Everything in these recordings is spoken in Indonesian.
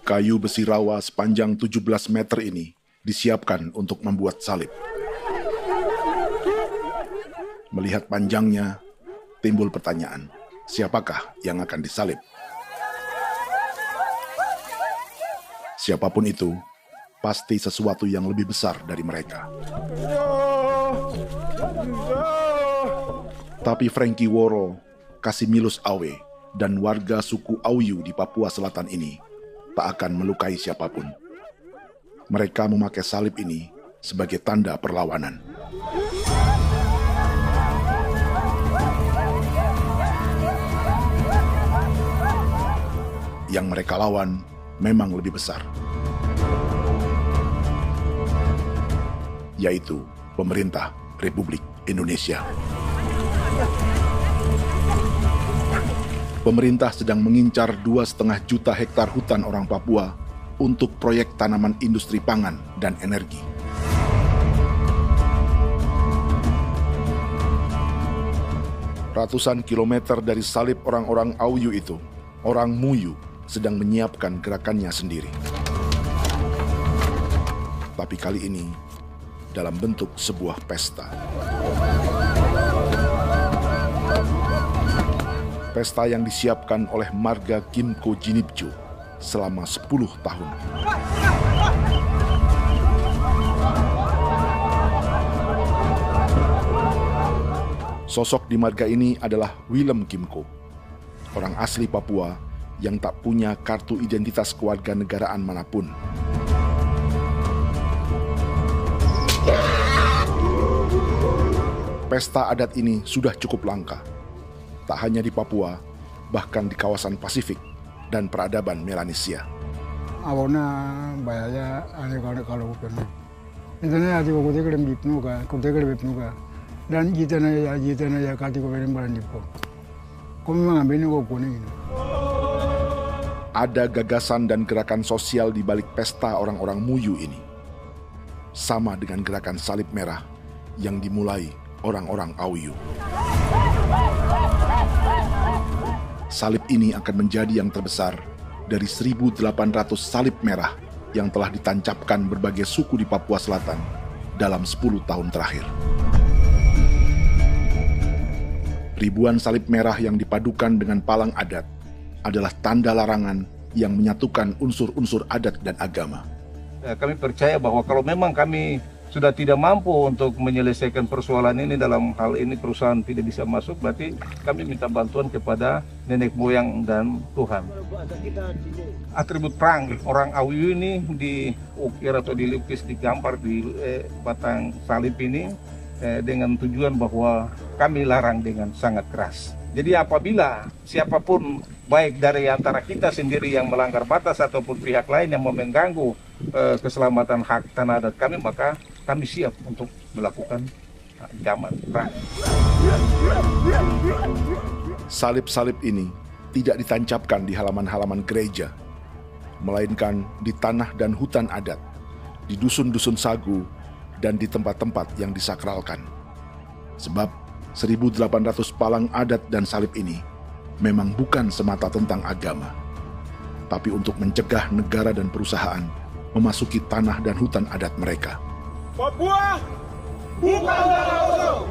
Kayu besi rawa sepanjang 17 meter ini disiapkan untuk membuat salib. Melihat panjangnya, timbul pertanyaan, siapakah yang akan disalib? Siapapun itu, pasti sesuatu yang lebih besar dari mereka. Tapi Frankie Woro, Casimilus Awe, dan warga suku Auyu di Papua Selatan ini tak akan melukai siapapun. Mereka memakai salib ini sebagai tanda perlawanan. Yang mereka lawan memang lebih besar, yaitu pemerintah Republik Indonesia. Pemerintah sedang mengincar 2,5 juta hektar hutan orang Papua untuk proyek tanaman industri pangan dan energi. Ratusan kilometer dari salib orang-orang Auyu itu, orang Muyu sedang menyiapkan gerakannya sendiri. Tapi kali ini dalam bentuk sebuah pesta. Pesta yang disiapkan oleh marga Kimco Jinipjo selama 10 tahun. Sosok di marga ini adalah Willem Kimco, orang asli Papua yang tak punya kartu identitas kewarganegaraan manapun. Pesta adat ini sudah cukup langka. Tak hanya di Papua, bahkan di kawasan Pasifik dan peradaban Melanesia. Awalnya bayarnya kalau bukan. Internet aja kau teker bipnuka, dan kita ya kati kau beri barang dipo. Kau memang ambil kau kuning. Ada gagasan dan gerakan sosial di balik pesta orang-orang Muyu ini. Sama dengan gerakan salib merah yang dimulai orang-orang Auyu. Salib ini akan menjadi yang terbesar dari 1.800 salib merah yang telah ditancapkan berbagai suku di Papua Selatan dalam 10 tahun terakhir. Ribuan salib merah yang dipadukan dengan palang adat adalah tanda larangan yang menyatukan unsur-unsur adat dan agama. Kami percaya bahwa kalau memang kami sudah tidak mampu untuk menyelesaikan persoalan ini, dalam hal ini perusahaan tidak bisa masuk, berarti kami minta bantuan kepada nenek moyang dan Tuhan. Atribut perang orang Auyu ini diukir atau dilukis, digambar di batang salib ini dengan tujuan bahwa kami larang dengan sangat keras. Jadi apabila siapapun, baik dari antara kita sendiri yang melanggar batas ataupun pihak lain yang mau mengganggu keselamatan hak tanah adat kami, maka kami siap untuk melakukan ancaman perang. Salib-salib ini tidak ditancapkan di halaman-halaman gereja, melainkan di tanah dan hutan adat, di dusun-dusun sagu, dan di tempat-tempat yang disakralkan. Sebab 1.800 palang adat dan salib ini memang bukan semata tentang agama, tapi untuk mencegah negara dan perusahaan memasuki tanah dan hutan adat mereka. Papua bukan tanah kosong.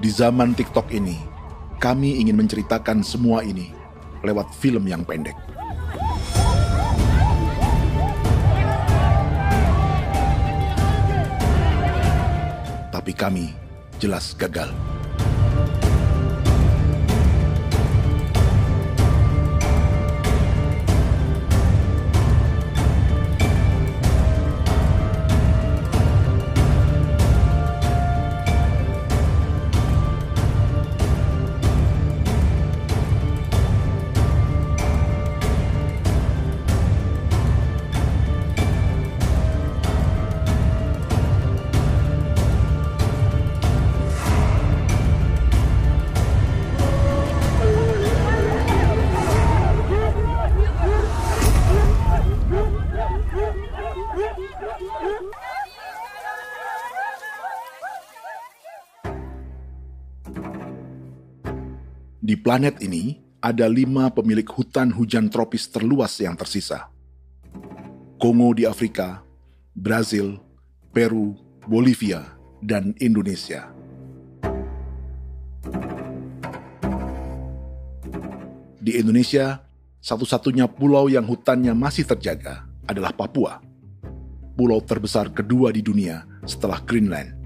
Di zaman TikTok ini, kami ingin menceritakan semua ini lewat film yang pendek. Tapi kami jelas gagal. Di planet ini, ada 5 pemilik hutan hujan tropis terluas yang tersisa. Kongo di Afrika, Brazil, Peru, Bolivia, dan Indonesia. Di Indonesia, satu-satunya pulau yang hutannya masih terjaga adalah Papua, pulau terbesar kedua di dunia setelah Greenland.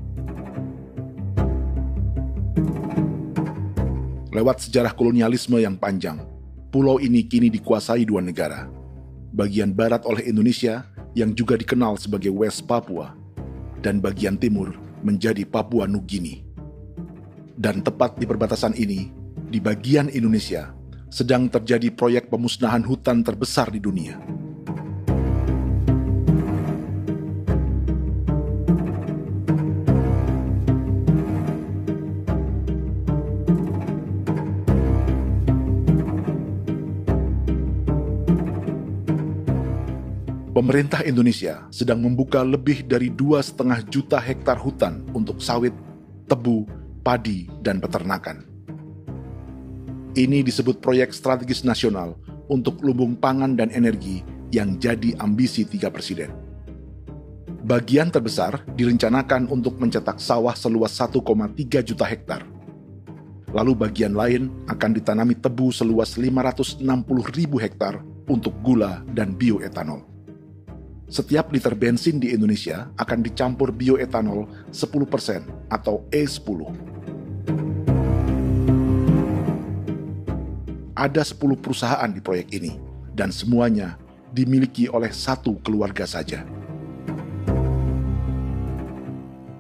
Lewat sejarah kolonialisme yang panjang, pulau ini kini dikuasai 2 negara. Bagian barat oleh Indonesia yang juga dikenal sebagai West Papua, dan bagian timur menjadi Papua Nugini. Dan tepat di perbatasan ini, di bagian Indonesia, sedang terjadi proyek pemusnahan hutan terbesar di dunia. Pemerintah Indonesia sedang membuka lebih dari 2,5 juta hektar hutan untuk sawit, tebu, padi, dan peternakan. Ini disebut proyek strategis nasional untuk lumbung pangan dan energi yang jadi ambisi 3 presiden. Bagian terbesar direncanakan untuk mencetak sawah seluas 1,3 juta hektar. Lalu bagian lain akan ditanami tebu seluas 560.000 hektar untuk gula dan bioetanol. Setiap liter bensin di Indonesia akan dicampur bioetanol 10% atau E10. Ada 10 perusahaan di proyek ini, dan semuanya dimiliki oleh 1 keluarga saja.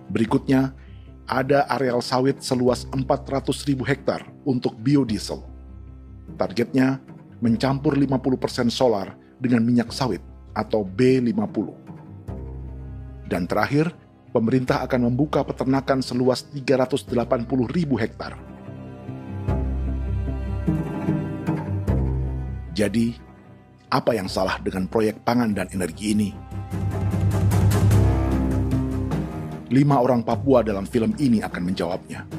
Berikutnya, ada areal sawit seluas 400.000 hektar untuk biodiesel. Targetnya mencampur 50% solar dengan minyak sawit atau B50. Dan terakhir, pemerintah akan membuka peternakan seluas 380.000 hektar. Jadi, apa yang salah dengan proyek pangan dan energi ini? 5 orang Papua dalam film ini akan menjawabnya.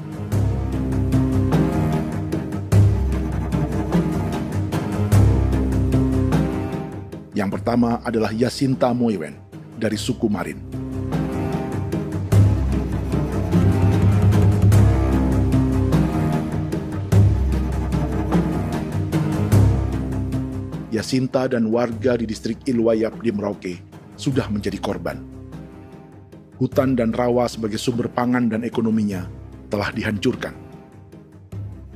Yang pertama adalah Yasinta Moiwen dari suku Marin. Yasinta dan warga di distrik Ilwayap di Merauke sudah menjadi korban. Hutan dan rawa sebagai sumber pangan dan ekonominya telah dihancurkan.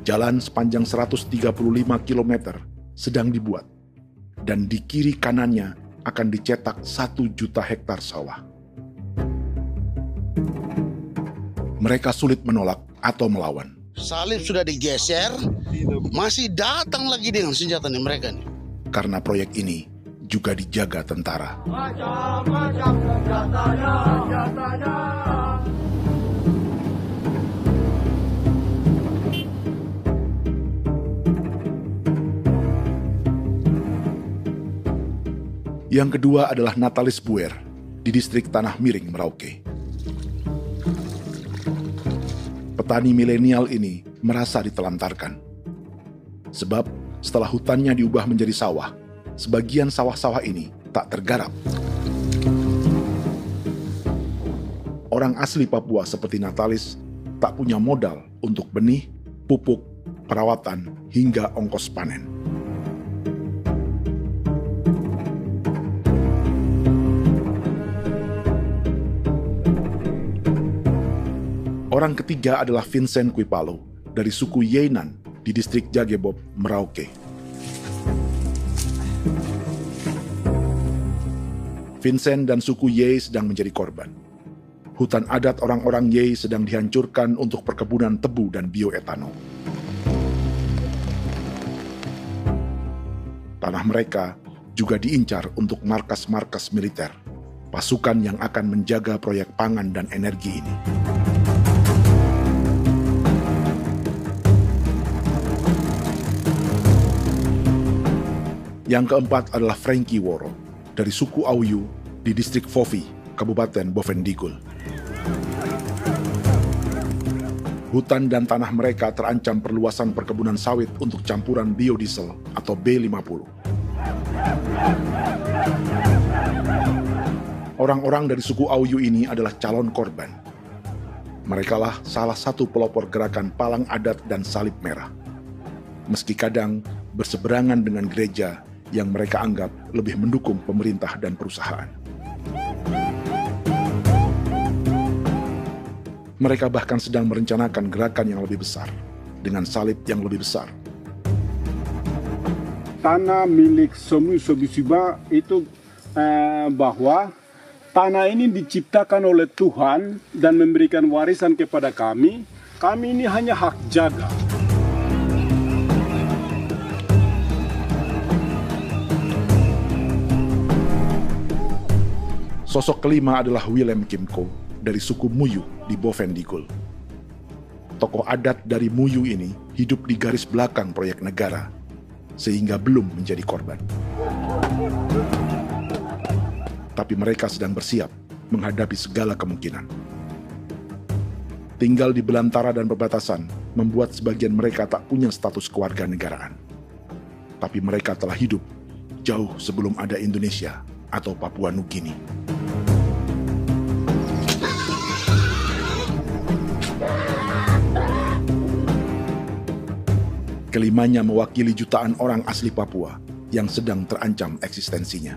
Jalan sepanjang 135 km sedang dibuat, dan di kiri kanannya akan dicetak 1 juta hektar sawah. Mereka sulit menolak atau melawan. Salib sudah digeser, masih datang lagi dengan senjatanya mereka nih. Karena proyek ini juga dijaga tentara. Macam-macam senjatanya. Yang kedua adalah Natalis Buer di distrik Tanah Miring, Merauke. Petani milenial ini merasa ditelantarkan. Sebab setelah hutannya diubah menjadi sawah, sebagian sawah-sawah ini tak tergarap. Orang asli Papua seperti Natalis tak punya modal untuk benih, pupuk, perawatan, hingga ongkos panen. Orang ketiga adalah Vincent Kuipalo dari suku Yenan di distrik Jagebob, Merauke. Vincent dan suku Ye sedang menjadi korban. Hutan adat orang-orang Ye sedang dihancurkan untuk perkebunan tebu dan bioetanol. Tanah mereka juga diincar untuk markas-markas militer, pasukan yang akan menjaga proyek pangan dan energi ini. Yang keempat adalah Frankie Woro dari suku Auyu di distrik Fofi, Kabupaten Bovendigul. Hutan dan tanah mereka terancam perluasan perkebunan sawit untuk campuran biodiesel atau B50. Orang-orang dari suku Auyu ini adalah calon korban. Merekalah salah satu pelopor gerakan Palang Adat dan Salib Merah. Meski kadang berseberangan dengan gereja yang mereka anggap lebih mendukung pemerintah dan perusahaan. Mereka bahkan sedang merencanakan gerakan yang lebih besar, dengan salib yang lebih besar. Tanah milik Somu Sobisiba itu bahwa tanah ini diciptakan oleh Tuhan dan memberikan warisan kepada kami. Kami ini hanya hak jaga. Sosok kelima adalah Willem Kimco dari suku Muyu di Bovendigul. Tokoh adat dari Muyu ini hidup di garis belakang proyek negara, sehingga belum menjadi korban. Tapi mereka sedang bersiap menghadapi segala kemungkinan. Tinggal di belantara dan perbatasan membuat sebagian mereka tak punya status kewarganegaraan. Tapi mereka telah hidup jauh sebelum ada Indonesia atau Papua Nugini. Kelimanya mewakili jutaan orang asli Papua yang sedang terancam eksistensinya.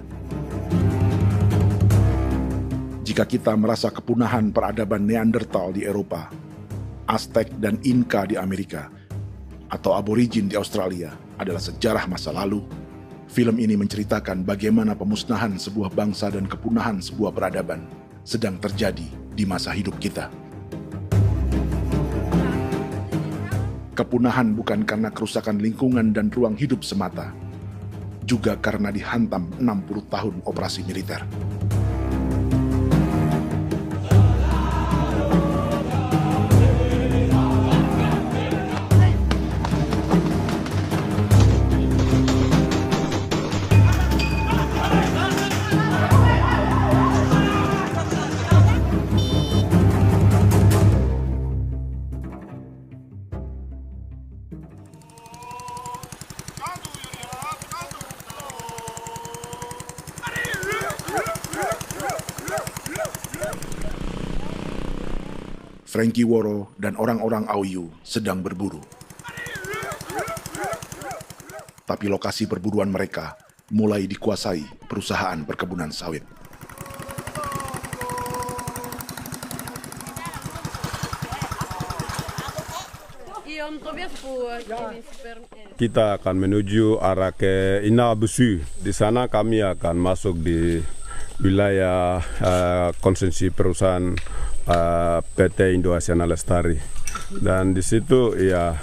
Jika kita merasa kepunahan peradaban Neanderthal di Eropa, Aztec dan Inca di Amerika, atau aborigin di Australia adalah sejarah masa lalu, film ini menceritakan bagaimana pemusnahan sebuah bangsa dan kepunahan sebuah peradaban sedang terjadi di masa hidup kita. Kepunahan bukan karena kerusakan lingkungan dan ruang hidup semata, juga karena dihantam 60 tahun operasi militer. Frankie Woro dan orang-orang Auyu sedang berburu. Tapi lokasi perburuan mereka mulai dikuasai perusahaan perkebunan sawit. Kita akan menuju arah ke Inabusu. Di sana kami akan masuk di wilayah konsesi perusahaan PT Indo Asiana Lestari, dan di situ ya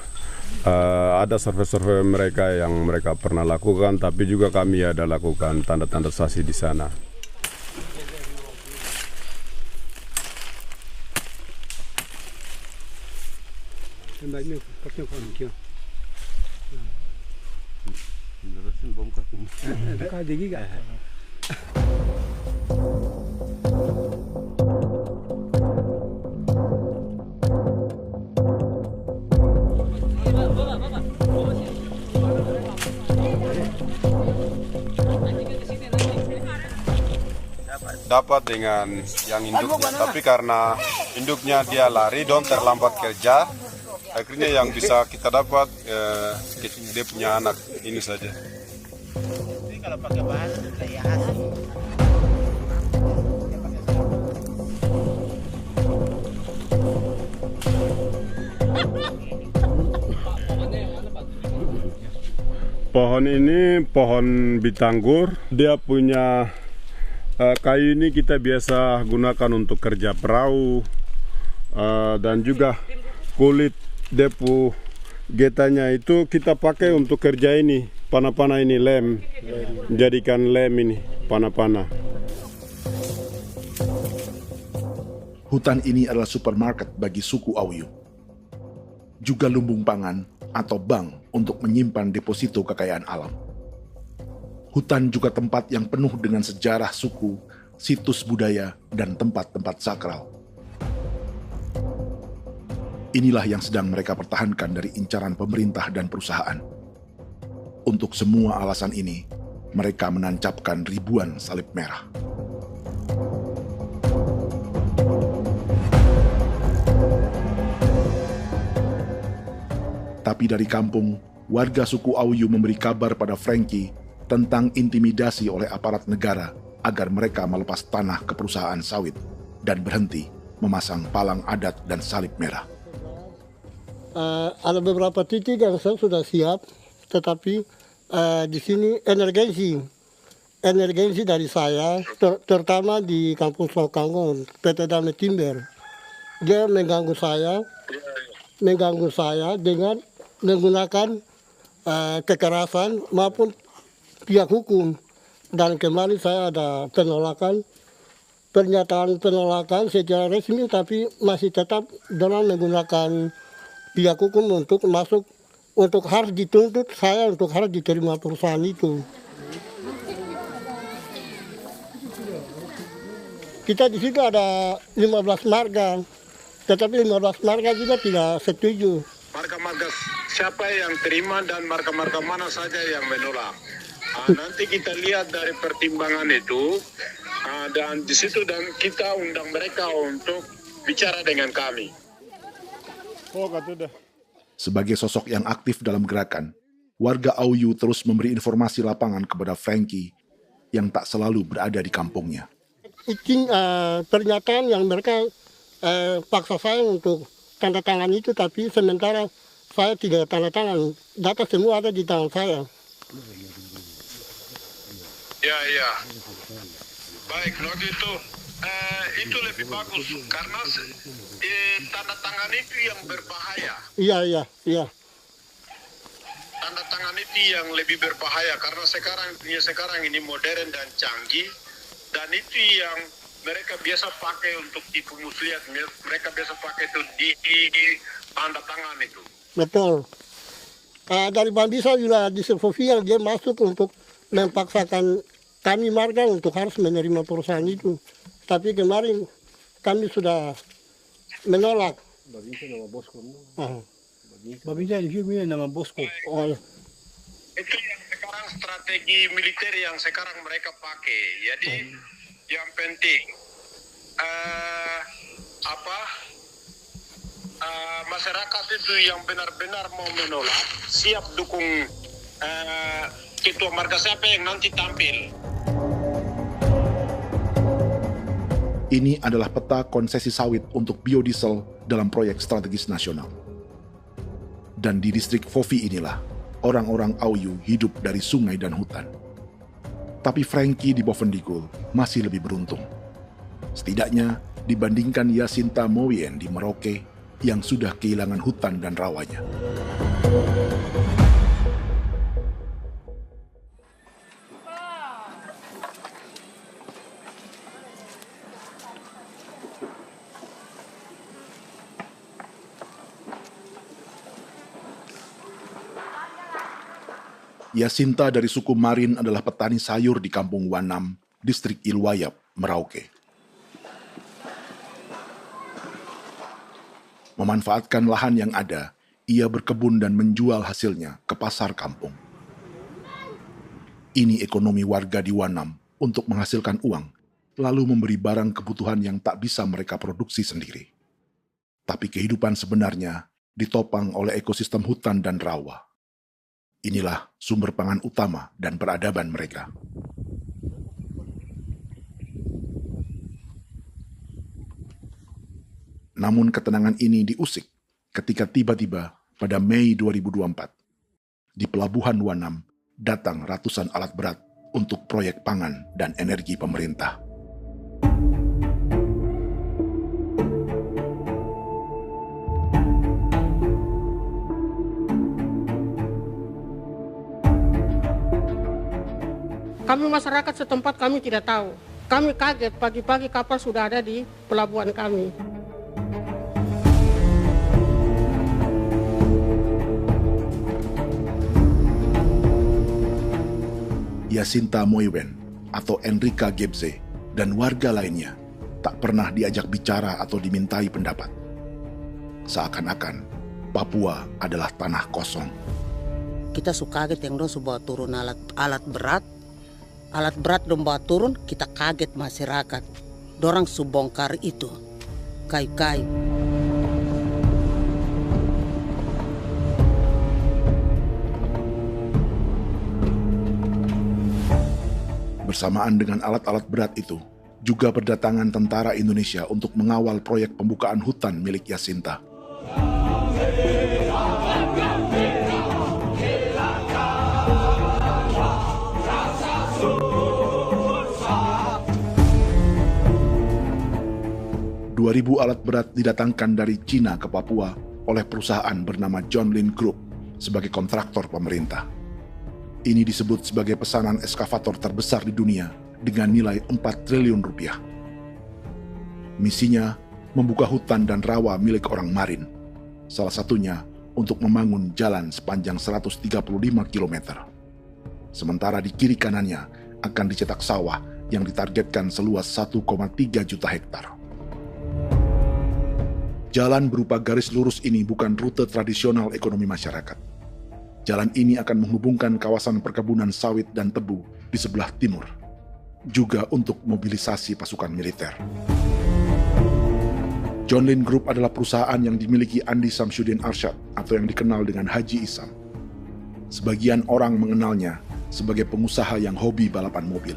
ada survei-survei mereka yang mereka pernah lakukan, tapi juga kami ada lakukan tanda-tanda saksi di sana. Dapat dengan yang induknya, tapi karena induknya dia lari dan terlambat kerja, akhirnya yang bisa kita dapat dia punya anak ini saja. Ini kalau pakai bahan kayak asli. Pohon ini pohon bitanggur, dia punya kayu ini kita biasa gunakan untuk kerja perahu, dan juga kulit depu getanya itu kita pakai untuk kerja ini, panah-panah ini lem, jadikan lem ini, panah-panah. Hutan ini adalah supermarket bagi suku Auyu. Juga lumbung pangan atau bank untuk menyimpan deposito kekayaan alam. Hutan juga tempat yang penuh dengan sejarah suku, situs budaya, dan tempat-tempat sakral. Inilah yang sedang mereka pertahankan dari incaran pemerintah dan perusahaan. Untuk semua alasan ini, mereka menancapkan ribuan salib merah. Tapi dari kampung, warga suku Auyu memberi kabar pada Frankie tentang intimidasi oleh aparat negara agar mereka melepas tanah ke perusahaan sawit dan berhenti memasang palang adat dan salib merah. Ada beberapa titik yang saya sudah siap, tetapi di sini emergensi dari saya, terutama di kampung Sokanggon, PT Damai Timber. Dia mengganggu saya dengan menggunakan kekerasan maupun pihak hukum. Dan kemarin saya ada pernyataan penolakan secara resmi, tapi masih tetap dalam menggunakan pihak hukum untuk masuk, untuk harus dituntut saya untuk harus diterima perusahaan itu. Kita di situ ada 15 marga, tetapi 15 marga juga tidak setuju. Marga-marga siapa yang terima dan marga-marga mana saja yang menolak. Nanti kita lihat dari pertimbangan itu, dan di situ dan kita undang mereka untuk bicara dengan kami. Sebagai sosok yang aktif dalam gerakan, warga Auyu terus memberi informasi lapangan kepada Frankie yang tak selalu berada di kampungnya. Pernyataan yang mereka paksa saya untuk tanda tangan itu, tapi sementara saya tidak tanda tangan. Data semua ada di tangan saya. Ya. Baik, kalau gitu itu lebih bagus karena tanda tangan itu yang berbahaya. Iya. Tanda tangan itu yang lebih berbahaya karena sekarang ini modern dan canggih, dan itu yang mereka biasa pakai untuk tipu muslihat. Mereka biasa pakai itu di tanda tangan itu. Betul. Dari Bambisa juga di Sofia dia masuk untuk memaksakan kami marga untuk harus menerima perusahaan itu. Tapi kemarin kami sudah menolak. Babinsa nama Bosco. Babinsa di sini nama Bosco. Itu yang sekarang strategi militer yang sekarang mereka pakai. Jadi yang penting masyarakat itu yang benar-benar mau menolak siap dukung ketua marga siapa yang nanti tampil. Ini adalah peta konsesi sawit untuk biodiesel dalam proyek strategis nasional. Dan di distrik Fofi inilah orang-orang Auyu hidup dari sungai dan hutan. Tapi Frankie di Bovendigul masih lebih beruntung. Setidaknya dibandingkan Yasinta Mowien di Merauke yang sudah kehilangan hutan dan rawanya. Yasinta dari suku Marin adalah petani sayur di kampung Wanam, distrik Ilwayap, Merauke. Memanfaatkan lahan yang ada, ia berkebun dan menjual hasilnya ke pasar kampung. Ini ekonomi warga di Wanam untuk menghasilkan uang, lalu memberi barang kebutuhan yang tak bisa mereka produksi sendiri. Tapi kehidupan sebenarnya ditopang oleh ekosistem hutan dan rawa. Inilah sumber pangan utama dan peradaban mereka. Namun ketenangan ini diusik ketika tiba-tiba pada Mei 2024, di Pelabuhan Wanam datang ratusan alat berat untuk proyek pangan dan energi pemerintah. Kami masyarakat setempat kami tidak tahu. Kami kaget pagi-pagi kapal sudah ada di pelabuhan kami. Yasinta Mowien atau Enrika Gebze dan warga lainnya tak pernah diajak bicara atau dimintai pendapat. Seakan-akan Papua adalah tanah kosong. Kita suka kaget yang dong bawa turun alat berat dong bawa turun, kita kaget masyarakat. Dorang subongkar itu kayu-kayu. Bersamaan dengan alat-alat berat itu, juga berdatangan tentara Indonesia untuk mengawal proyek pembukaan hutan milik Jacinta. Ribu alat berat didatangkan dari Cina ke Papua oleh perusahaan bernama John Lin Group sebagai kontraktor pemerintah. Ini disebut sebagai pesanan eskavator terbesar di dunia dengan nilai 4 triliun rupiah. Misinya membuka hutan dan rawa milik orang Marin, salah satunya untuk membangun jalan sepanjang 135 km. Sementara di kiri kanannya akan dicetak sawah yang ditargetkan seluas 1,3 juta hektar. Jalan berupa garis lurus ini bukan rute tradisional ekonomi masyarakat. Jalan ini akan menghubungkan kawasan perkebunan sawit dan tebu di sebelah timur, juga untuk mobilisasi pasukan militer. John Lin Group adalah perusahaan yang dimiliki Andi Samsudin Arsyad atau yang dikenal dengan Haji Isam. Sebagian orang mengenalnya sebagai pengusaha yang hobi balapan mobil.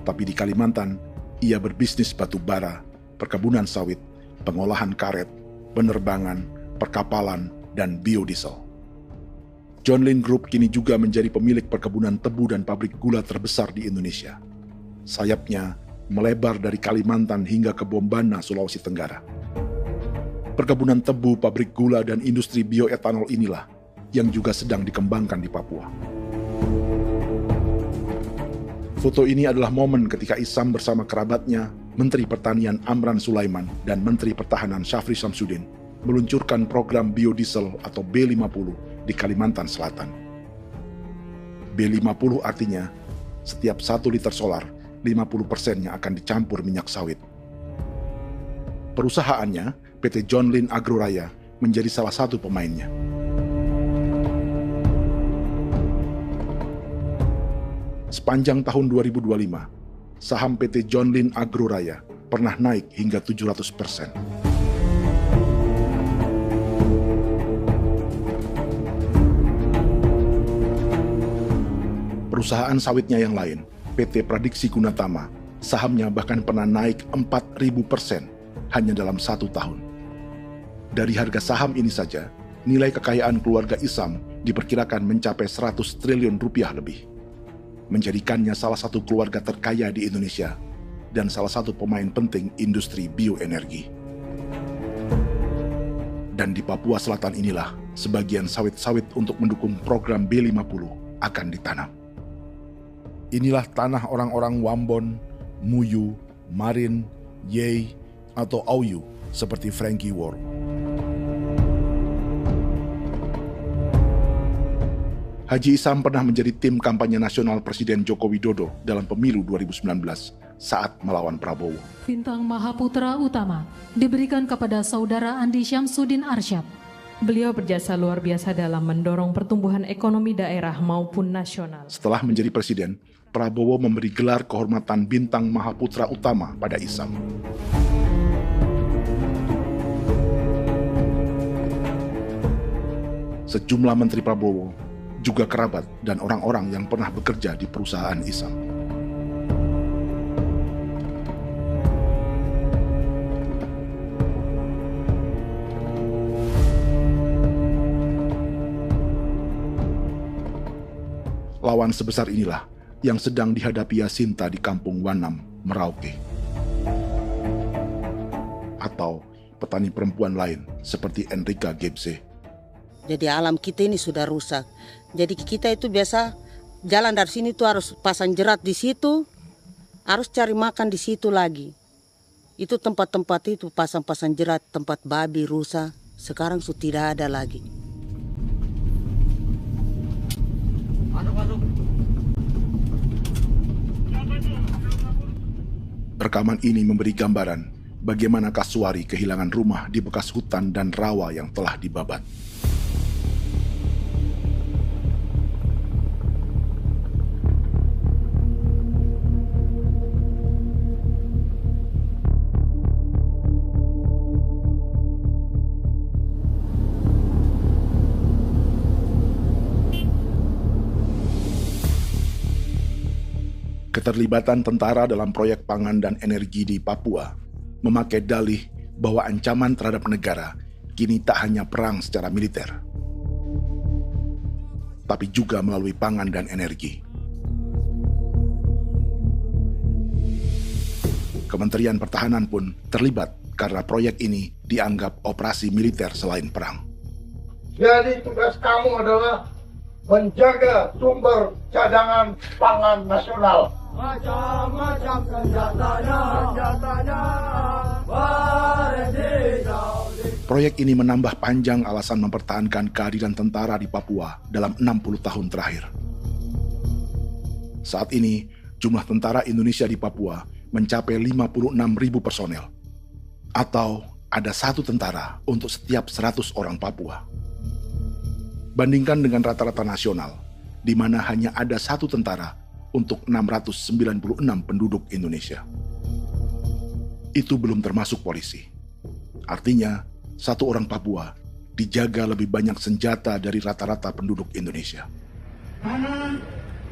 Tapi di Kalimantan, ia berbisnis batu bara, perkebunan sawit, pengolahan karet, penerbangan, perkapalan, dan biodiesel. John Lin Group kini juga menjadi pemilik perkebunan tebu dan pabrik gula terbesar di Indonesia. Sayapnya melebar dari Kalimantan hingga ke Bombana, Sulawesi Tenggara. Perkebunan tebu, pabrik gula, dan industri bioetanol inilah yang juga sedang dikembangkan di Papua. Foto ini adalah momen ketika Isam bersama kerabatnya, Menteri Pertanian Amran Sulaiman dan Menteri Pertahanan Syafri Samsudin meluncurkan program biodiesel atau B50 di Kalimantan Selatan. B50 artinya setiap 1 liter solar, 50%-nya akan dicampur minyak sawit. Perusahaannya, PT John Lin Agroraya, menjadi salah satu pemainnya. Sepanjang tahun 2025, saham PT John Lin Agroraya pernah naik hingga 700%. Perusahaan sawitnya yang lain, PT Pradiksi Gunatama, sahamnya bahkan pernah naik 4.000% hanya dalam 1 tahun. Dari harga saham ini saja, nilai kekayaan keluarga Isam diperkirakan mencapai 100 triliun rupiah lebih, menjadikannya salah satu keluarga terkaya di Indonesia dan salah satu pemain penting industri bioenergi. Dan di Papua Selatan inilah sebagian sawit-sawit untuk mendukung program B50 akan ditanam. Inilah tanah orang-orang Wambon, Muyu, Marin, Yei, atau Auyu seperti Frankie Wor. Haji Isam pernah menjadi tim kampanye nasional Presiden Joko Widodo dalam pemilu 2019 saat melawan Prabowo. Bintang Mahaputra Utama diberikan kepada Saudara Andi Syamsuddin Arsyad. Beliau berjasa luar biasa dalam mendorong pertumbuhan ekonomi daerah maupun nasional. Setelah menjadi presiden, Prabowo memberi gelar kehormatan Bintang Mahaputra Utama pada Isam. Sejumlah menteri Prabowo, juga kerabat dan orang-orang yang pernah bekerja di perusahaan Isam. Lawan sebesar inilah yang sedang dihadapi Jacinta di kampung Wanam, Merauke. Atau petani perempuan lain seperti Enrika Gebse. Jadi alam kita ini sudah rusak. Jadi kita itu biasa jalan dari sini tuh harus pasang jerat di situ, harus cari makan di situ lagi. Itu tempat-tempat itu pasang-pasang jerat, tempat babi, rusa, sekarang sudah tidak ada lagi. Rekaman ini memberi gambaran bagaimana Kasuari kehilangan rumah di bekas hutan dan rawa yang telah dibabat. Keterlibatan tentara dalam proyek pangan dan energi di Papua memakai dalih bahwa ancaman terhadap negara kini tak hanya perang secara militer, tapi juga melalui pangan dan energi. Kementerian Pertahanan pun terlibat karena proyek ini dianggap operasi militer selain perang. Jadi tugas kamu adalah menjaga sumber cadangan pangan nasional. Macam-macam senjatanya, Proyek ini menambah panjang alasan mempertahankan kehadiran tentara di Papua dalam 60 tahun terakhir. Saat ini, jumlah tentara Indonesia di Papua mencapai 56.000 personel, atau ada 1 tentara untuk setiap 100 orang Papua. Bandingkan dengan rata-rata nasional, di mana hanya ada 1 tentara untuk 696 penduduk Indonesia. Itu belum termasuk polisi. Artinya, 1 orang Papua dijaga lebih banyak senjata dari rata-rata penduduk Indonesia. Tanah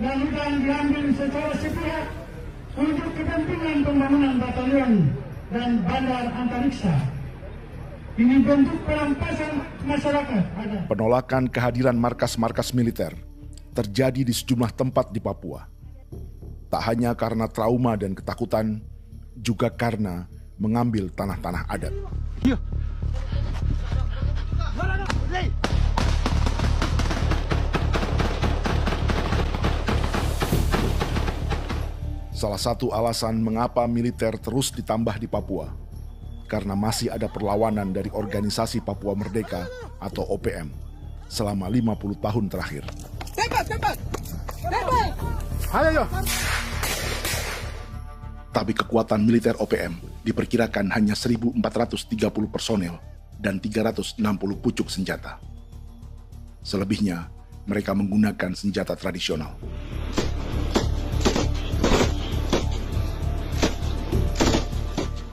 dan hutan diambil secara sepihak untuk kepentingan pembangunan batalion dan bandar antariksa. Ini bentuk perampasan masyarakat. Penolakan kehadiran markas-markas militer terjadi di sejumlah tempat di Papua. Tak hanya karena trauma dan ketakutan, juga karena mengambil tanah-tanah adat. Salah satu alasan mengapa militer terus ditambah di Papua, karena masih ada perlawanan dari Organisasi Papua Merdeka atau OPM selama 50 tahun terakhir. Tembak! Ayo! Tapi kekuatan militer OPM diperkirakan hanya 1.430 personel dan 360 pucuk senjata. Selebihnya, mereka menggunakan senjata tradisional.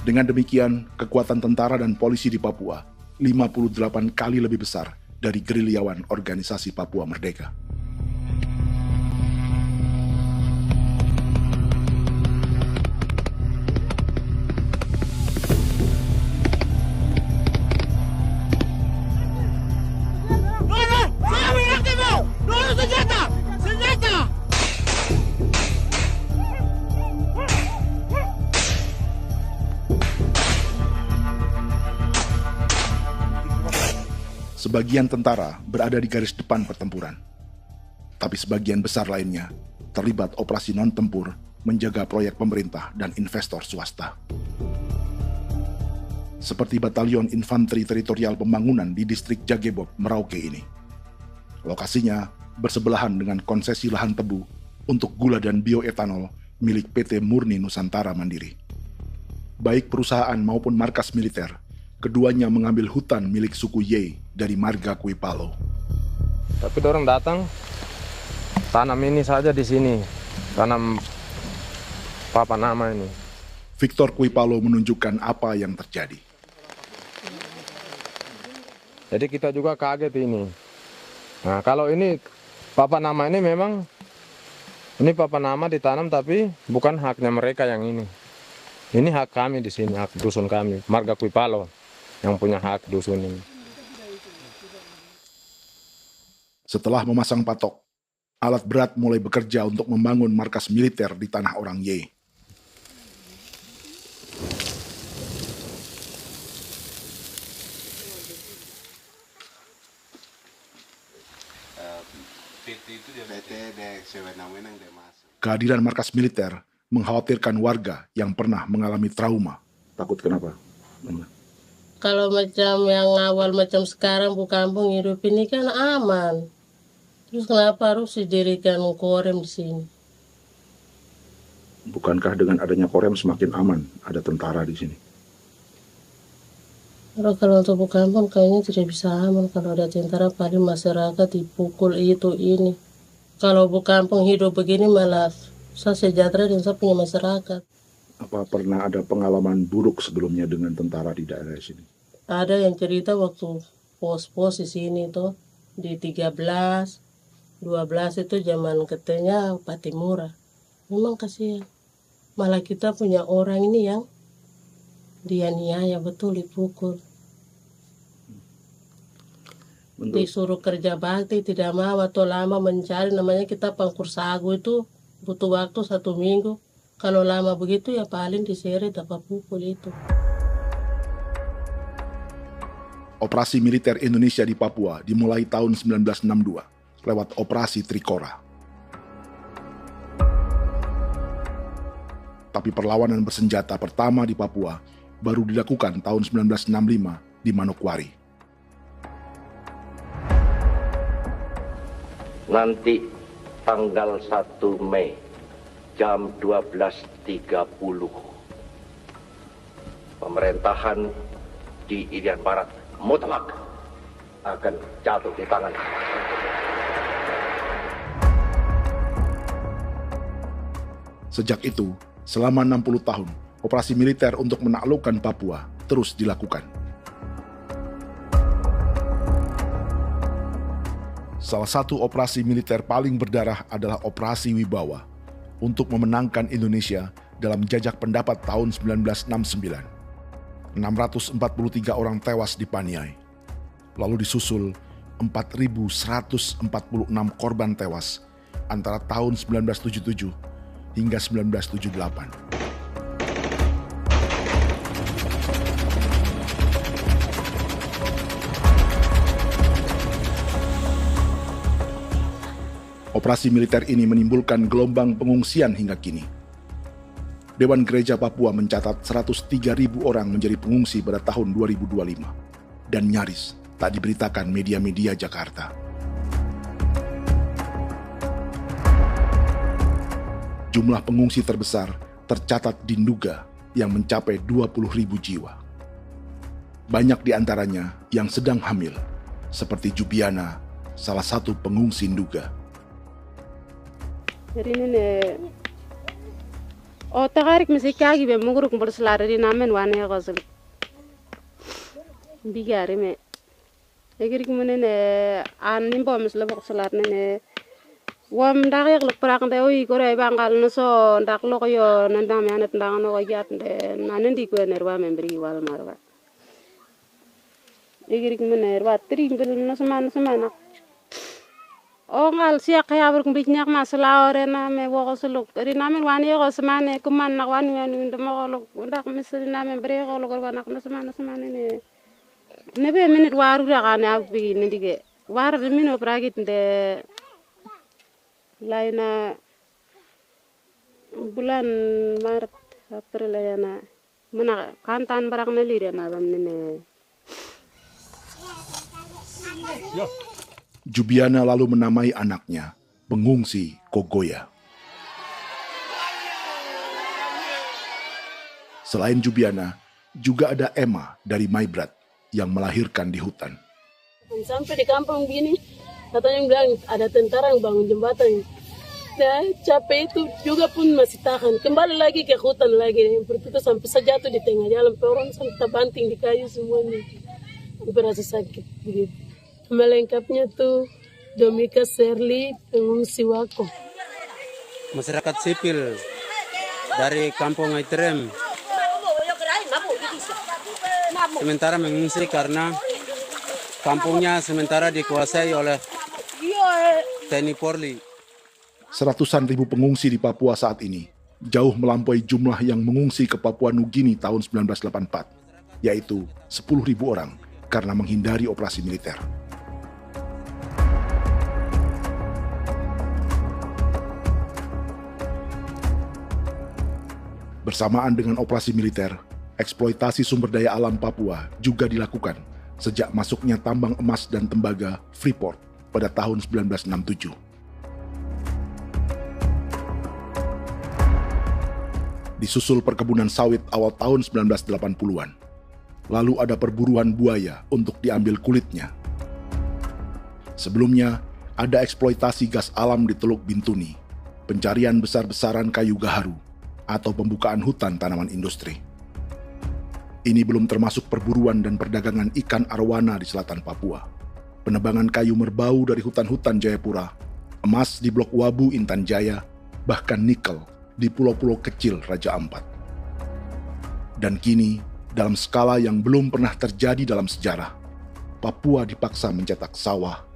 Dengan demikian, kekuatan tentara dan polisi di Papua 58 kali lebih besar dari gerilyawan Organisasi Papua Merdeka. Sebagian tentara berada di garis depan pertempuran, tapi sebagian besar lainnya terlibat operasi non-tempur menjaga proyek pemerintah dan investor swasta. Seperti Batalion Infanteri Teritorial Pembangunan di distrik Jagebob, Merauke ini. Lokasinya bersebelahan dengan konsesi lahan tebu untuk gula dan bioetanol milik PT Murni Nusantara Mandiri. Baik perusahaan maupun markas militer, keduanya mengambil hutan milik suku Ye dari marga Kuipalo. Tapi orang datang tanam ini saja di sini, tanam papan nama ini. Victor Kuipalo menunjukkan apa yang terjadi. Jadi kita juga kaget ini. Nah, kalau ini papan nama ini memang ini papan nama ditanam tapi bukan haknya mereka yang ini. Ini hak kami di sini, hak dusun kami, marga Kuipalo yang punya hak dusun ini. Setelah memasang patok, alat berat mulai bekerja untuk membangun markas militer di tanah orang Ye. Kehadiran markas militer mengkhawatirkan warga yang pernah mengalami trauma. Takut kenapa? Kalau macam yang awal macam sekarang bu kampung hidup ini kan aman. Terus kenapa harus didirikan korem di sini? Bukankah dengan adanya Korem semakin aman ada tentara di sini? Kalau untuk Bukampung kayaknya tidak bisa aman kalau ada tentara, paling masyarakat dipukul itu ini. Kalau Bukampung hidup begini malah saya sejahtera dan saya punya masyarakat. Apa pernah ada pengalaman buruk sebelumnya dengan tentara di daerah sini? Ada yang cerita waktu pos-pos di sini tuh di 13, 12 itu zaman katanya Patimura. Memang kasihan. Malah kita punya orang ini yang dianiaya betul, dipukul. Disuruh kerja bakti tidak mau atau lama mencari, namanya kita pangkur sagu itu butuh waktu 1 minggu. Kalau lama begitu ya paling diseret apa pukul itu. Operasi militer Indonesia di Papua dimulai tahun 1962 lewat Operasi Trikora. Tapi perlawanan bersenjata pertama di Papua baru dilakukan tahun 1965 di Manokwari. Nanti tanggal 1 Mei jam 12.30 pemerintahan di Irian Barat mutlak akan jatuh di tangan. Sejak itu, selama 60 tahun, operasi militer untuk menaklukkan Papua terus dilakukan. Salah satu operasi militer paling berdarah adalah Operasi Wibawa untuk memenangkan Indonesia dalam jajak pendapat tahun 1969. 643 orang tewas di Paniai. Lalu disusul 4.146 korban tewas antara tahun 1977 hingga 1978. Operasi militer ini menimbulkan gelombang pengungsian hingga kini. Dewan Gereja Papua mencatat 103.000 orang menjadi pengungsi pada tahun 2025 dan nyaris tak diberitakan media-media Jakarta. Jumlah pengungsi terbesar tercatat di Nduga yang mencapai 20.000 jiwa. Banyak di antaranya yang sedang hamil, seperti Jubiana, salah satu pengungsi Nduga. Jadi ini takarik masih kaki be muguruk berselari di namen wane kosel. Bigari me. Egirik menene nimbo mesle berselari nene. Wam darik lek perak nte oi kore bangal nuso ndak lok yo nandang me anet ndang no yat nte nanen di kue nerwa memberi wal marwa. Egirik menene rwa tri bil no semana. Ngal siak kaya berkumpul nyak masalah orena me woko suluk. Ri namen wani ko semane kuman nak wani ndemo ko ndak misri namen bre ko ko nak no semane ne. Nebe minit waru ra kana abi nindige. War mino pragit de laina bulan Maret April yana mana kantan barak na lire na bamne. Jubiana lalu menamai anaknya pengungsi Kogoya. Selain Jubiana, juga ada Emma dari Maibrat yang melahirkan di hutan. Sampai di kampung begini, katanya bilang ada tentara yang bangun jembatan. Nah, capek itu juga pun masih tahan. Kembali lagi ke hutan lagi. Berputus sampai sejatuh di tengah jalan. Orang sampai terbanting di kayu semuanya. Berasa sakit begitu. Melengkapnya tuh Domika Serli, pengungsi Wako. Masyarakat sipil dari Kampung Aitrem sementara mengungsi karena kampungnya sementara dikuasai oleh TNI Polri. Seratusan ribu pengungsi di Papua saat ini jauh melampaui jumlah yang mengungsi ke Papua Nugini tahun 1984, yaitu 10.000 orang karena menghindari operasi militer. Bersamaan dengan operasi militer, eksploitasi sumber daya alam Papua juga dilakukan sejak masuknya tambang emas dan tembaga Freeport pada tahun 1967. Disusul perkebunan sawit awal tahun 1980-an. Lalu ada perburuan buaya untuk diambil kulitnya. Sebelumnya, ada eksploitasi gas alam di Teluk Bintuni, pencarian besar-besaran kayu gaharu, atau pembukaan hutan tanaman industri. Ini belum termasuk perburuan dan perdagangan ikan arwana di selatan Papua, penebangan kayu merbau dari hutan-hutan Jayapura, emas di Blok Wabu Intan Jaya, bahkan nikel di pulau-pulau kecil Raja Ampat. Dan kini, dalam skala yang belum pernah terjadi dalam sejarah, Papua dipaksa mencetak sawah,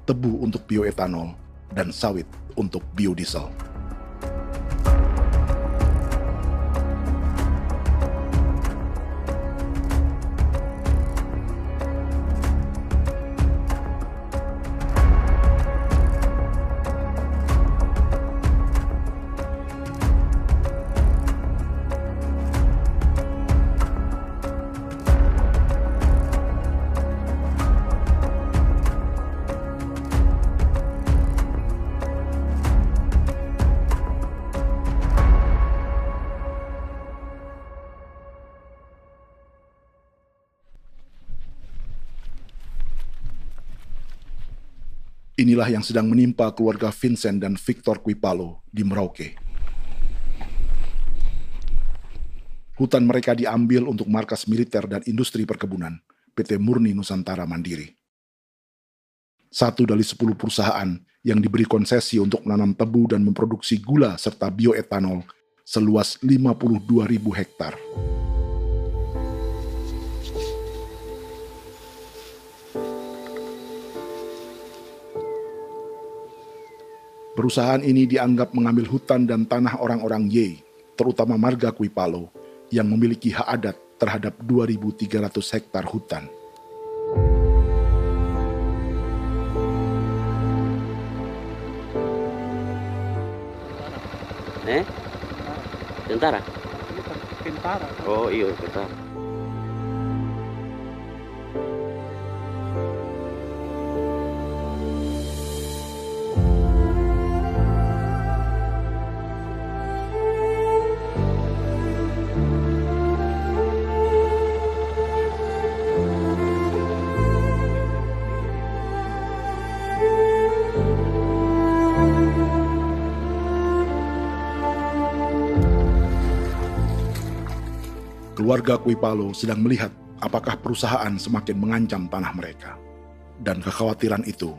tebu untuk bioetanol, dan sawit untuk biodiesel. Inilah yang sedang menimpa keluarga Vincent dan Victor Kuipalo di Merauke. Hutan mereka diambil untuk markas militer dan industri perkebunan, PT Murni Nusantara Mandiri. 1 dari 10 perusahaan yang diberi konsesi untuk menanam tebu dan memproduksi gula serta bioetanol seluas 52.000 hektar. Perusahaan ini dianggap mengambil hutan dan tanah orang-orang Ye, terutama marga Kuipalo, yang memiliki hak adat terhadap 2.300 hektar hutan. Tentara? Tentara. Oh iya, tentara. Keluarga Kuipalo sedang melihat apakah perusahaan semakin mengancam tanah mereka. Dan kekhawatiran itu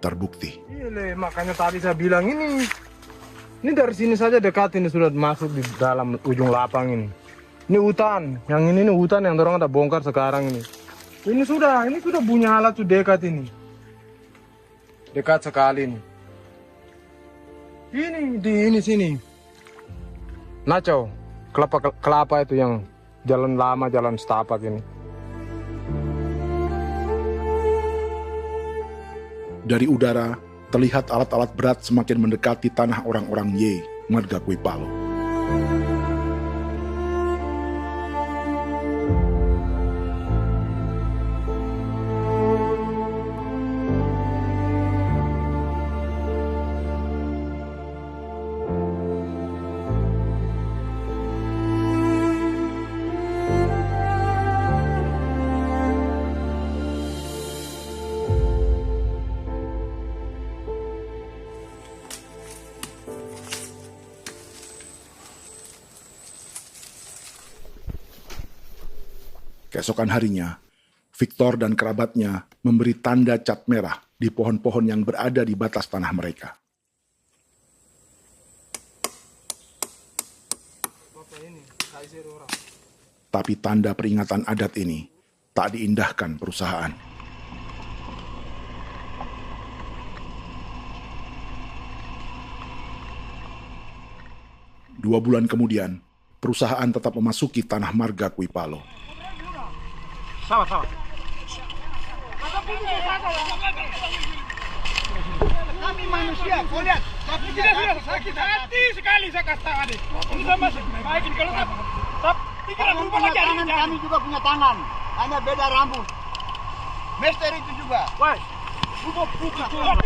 terbukti. Iya, makanya tadi saya bilang ini dari sini saja dekat ini sudah masuk di dalam ujung lapang ini. Ini hutan, yang ini hutan yang dorong ada bongkar sekarang ini. Ini sudah punya alat sudah dekat ini. Dekat sekali ini. Ini di sini. Nacau, kelapa itu yang jalan lama, jalan setapak ini. Dari udara, terlihat alat-alat berat semakin mendekati tanah orang-orang Ye, marga Kuipalo. Keesokan harinya, Victor dan kerabatnya memberi tanda cat merah di pohon-pohon yang berada di batas tanah mereka. Tapi tanda peringatan adat ini tak diindahkan perusahaan. Dua bulan kemudian, perusahaan tetap memasuki tanah marga Kuipalo. Sama-sama. Kami manusia, kau lihat. Tapi sudah sakit hati sekali saya kasih tahu adik. Ini sama baik ini kalau pikiran berubah lagi hari ini. Kami juga punya tangan, hanya beda rambut. Mister itu juga. Wah, buka. Sudah.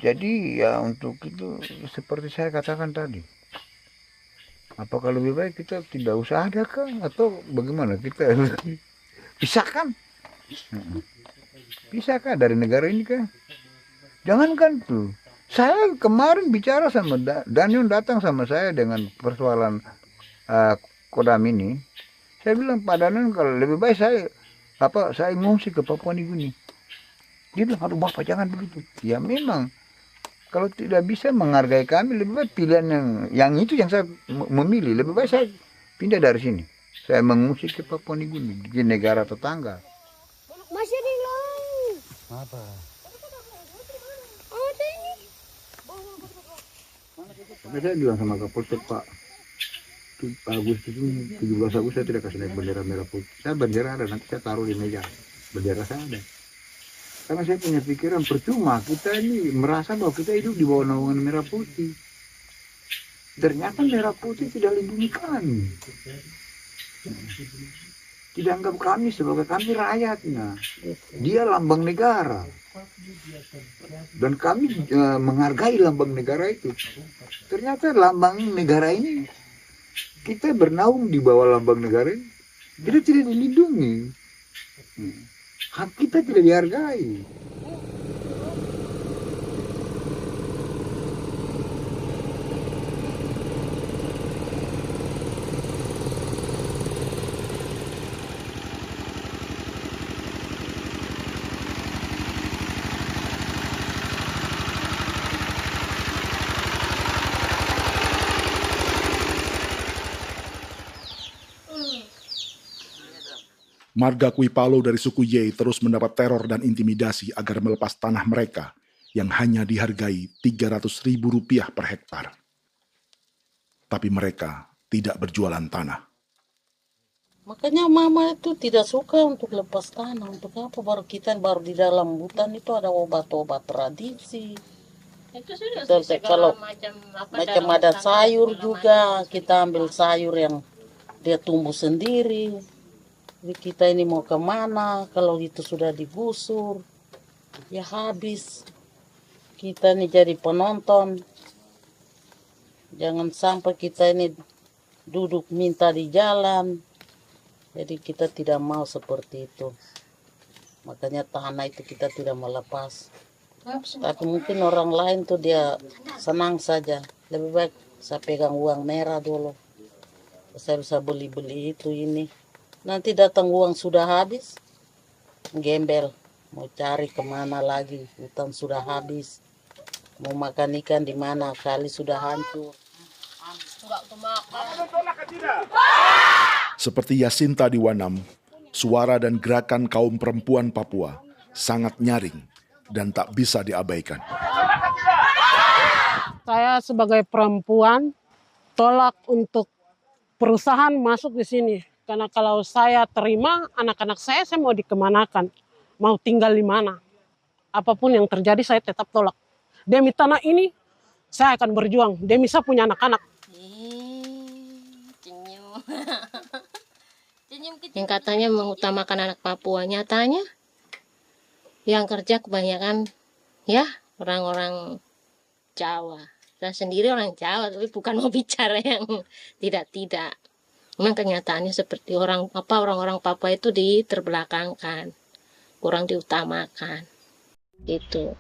Jadi ya untuk itu seperti saya katakan tadi, apakah lebih baik kita tidak usah ada kah atau bagaimana, kita pisahkan, pisahkah dari negara ini kah? Jangankan tuh, saya kemarin bicara sama Daniel, datang sama saya dengan persoalan Kodam ini. Saya bilang, Pak Daniel, kalau lebih baik saya ngungsi ke Papua Nugini. Dia bilang, aduh Bapak jangan begitu. Ya memang, kalau tidak bisa menghargai kami, lebih baik pilihan yang itu yang saya memilih. Lebih baik saya pindah dari sini. Saya mengungsi ke Papua Nugini, di negara tetangga. Masih di long. Apa? Saya bilang sama Kapolsek, Pak Agustus ini 17 Agustus saya tidak kasih naik bendera merah putih. Saya bendera ada, nanti saya taruh di meja. Bendera saya ada. Karena saya punya pikiran percuma kita ini merasa bahwa kita hidup di bawah naungan merah putih. Ternyata merah putih tidak lindungi kami. Tidak anggap kami sebagai kami rakyatnya. Dia lambang negara. Dan kami menghargai lambang negara itu. Ternyata lambang negara ini, kita bernaung di bawah lambang negara ini, kita tidak dilindungi. Hak kita tidak dihargai. Marga Kuipalo dari suku Ye terus mendapat teror dan intimidasi agar melepas tanah mereka yang hanya dihargai Rp300.000 per hektar. Tapi mereka tidak berjualan tanah. Makanya mama itu tidak suka untuk lepas tanah. Untuk apa? Baru di dalam hutan itu ada obat-obat tradisi. Itu sudah Kalau macam ada sayur juga, kita ambil sayur yang dia tumbuh sendiri. Jadi kita ini mau kemana, kalau itu sudah digusur, ya habis. Kita ini jadi penonton. Jangan sampai kita ini duduk minta di jalan. Jadi kita tidak mau seperti itu. Makanya tanah itu kita tidak melepas. Tapi mungkin orang lain tuh dia senang saja. Lebih baik saya pegang uang merah dulu. Saya bisa beli-beli itu ini. Nanti datang uang sudah habis, gembel, mau cari kemana lagi, hutan sudah habis, mau makan ikan di mana, kali sudah hancur. Seperti Yasinta di Wanam, suara dan gerakan kaum perempuan Papua sangat nyaring dan tak bisa diabaikan. Saya sebagai perempuan tolak untuk perusahaan masuk di sini. Karena kalau saya terima anak-anak saya mau dikemanakan, mau tinggal di mana. Apapun yang terjadi saya tetap tolak. Demi tanah ini saya akan berjuang, demi saya punya anak-anak. Yang katanya mengutamakan anak Papua, nyatanya yang kerja kebanyakan ya orang-orang Jawa. Saya sendiri orang Jawa, tapi bukan mau bicara yang tidak-tidak. Memang kenyataannya seperti orang-orang Papua itu diterbelakangkan, kurang diutamakan, gitu.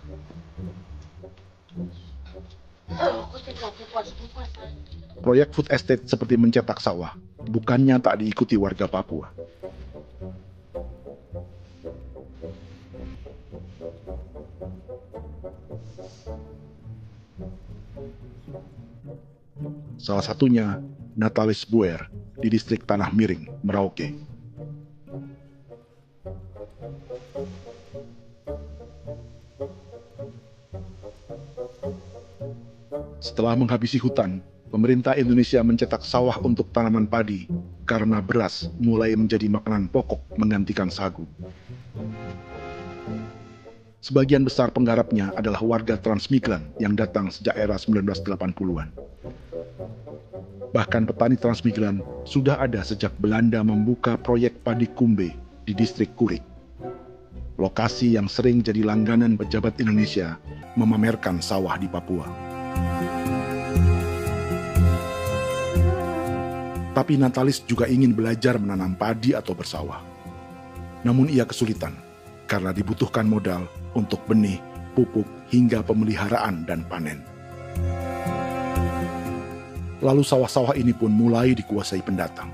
Proyek food estate seperti mencetak sawah, bukannya tak diikuti warga Papua. Salah satunya Natalis Buer di distrik Tanah Miring, Merauke. Setelah menghabisi hutan, pemerintah Indonesia mencetak sawah untuk tanaman padi karena beras mulai menjadi makanan pokok menggantikan sagu. Sebagian besar penggarapnya adalah warga transmigran yang datang sejak era 1980-an. Bahkan petani transmigran sudah ada sejak Belanda membuka proyek padi kumbe di distrik Kurik. lokasi yang sering jadi langganan pejabat Indonesia memamerkan sawah di Papua. Tapi Natalis juga ingin belajar menanam padi atau bersawah. Namun ia kesulitan karena dibutuhkan modal untuk benih, pupuk, hingga pemeliharaan dan panen. Lalu sawah-sawah ini pun mulai dikuasai pendatang.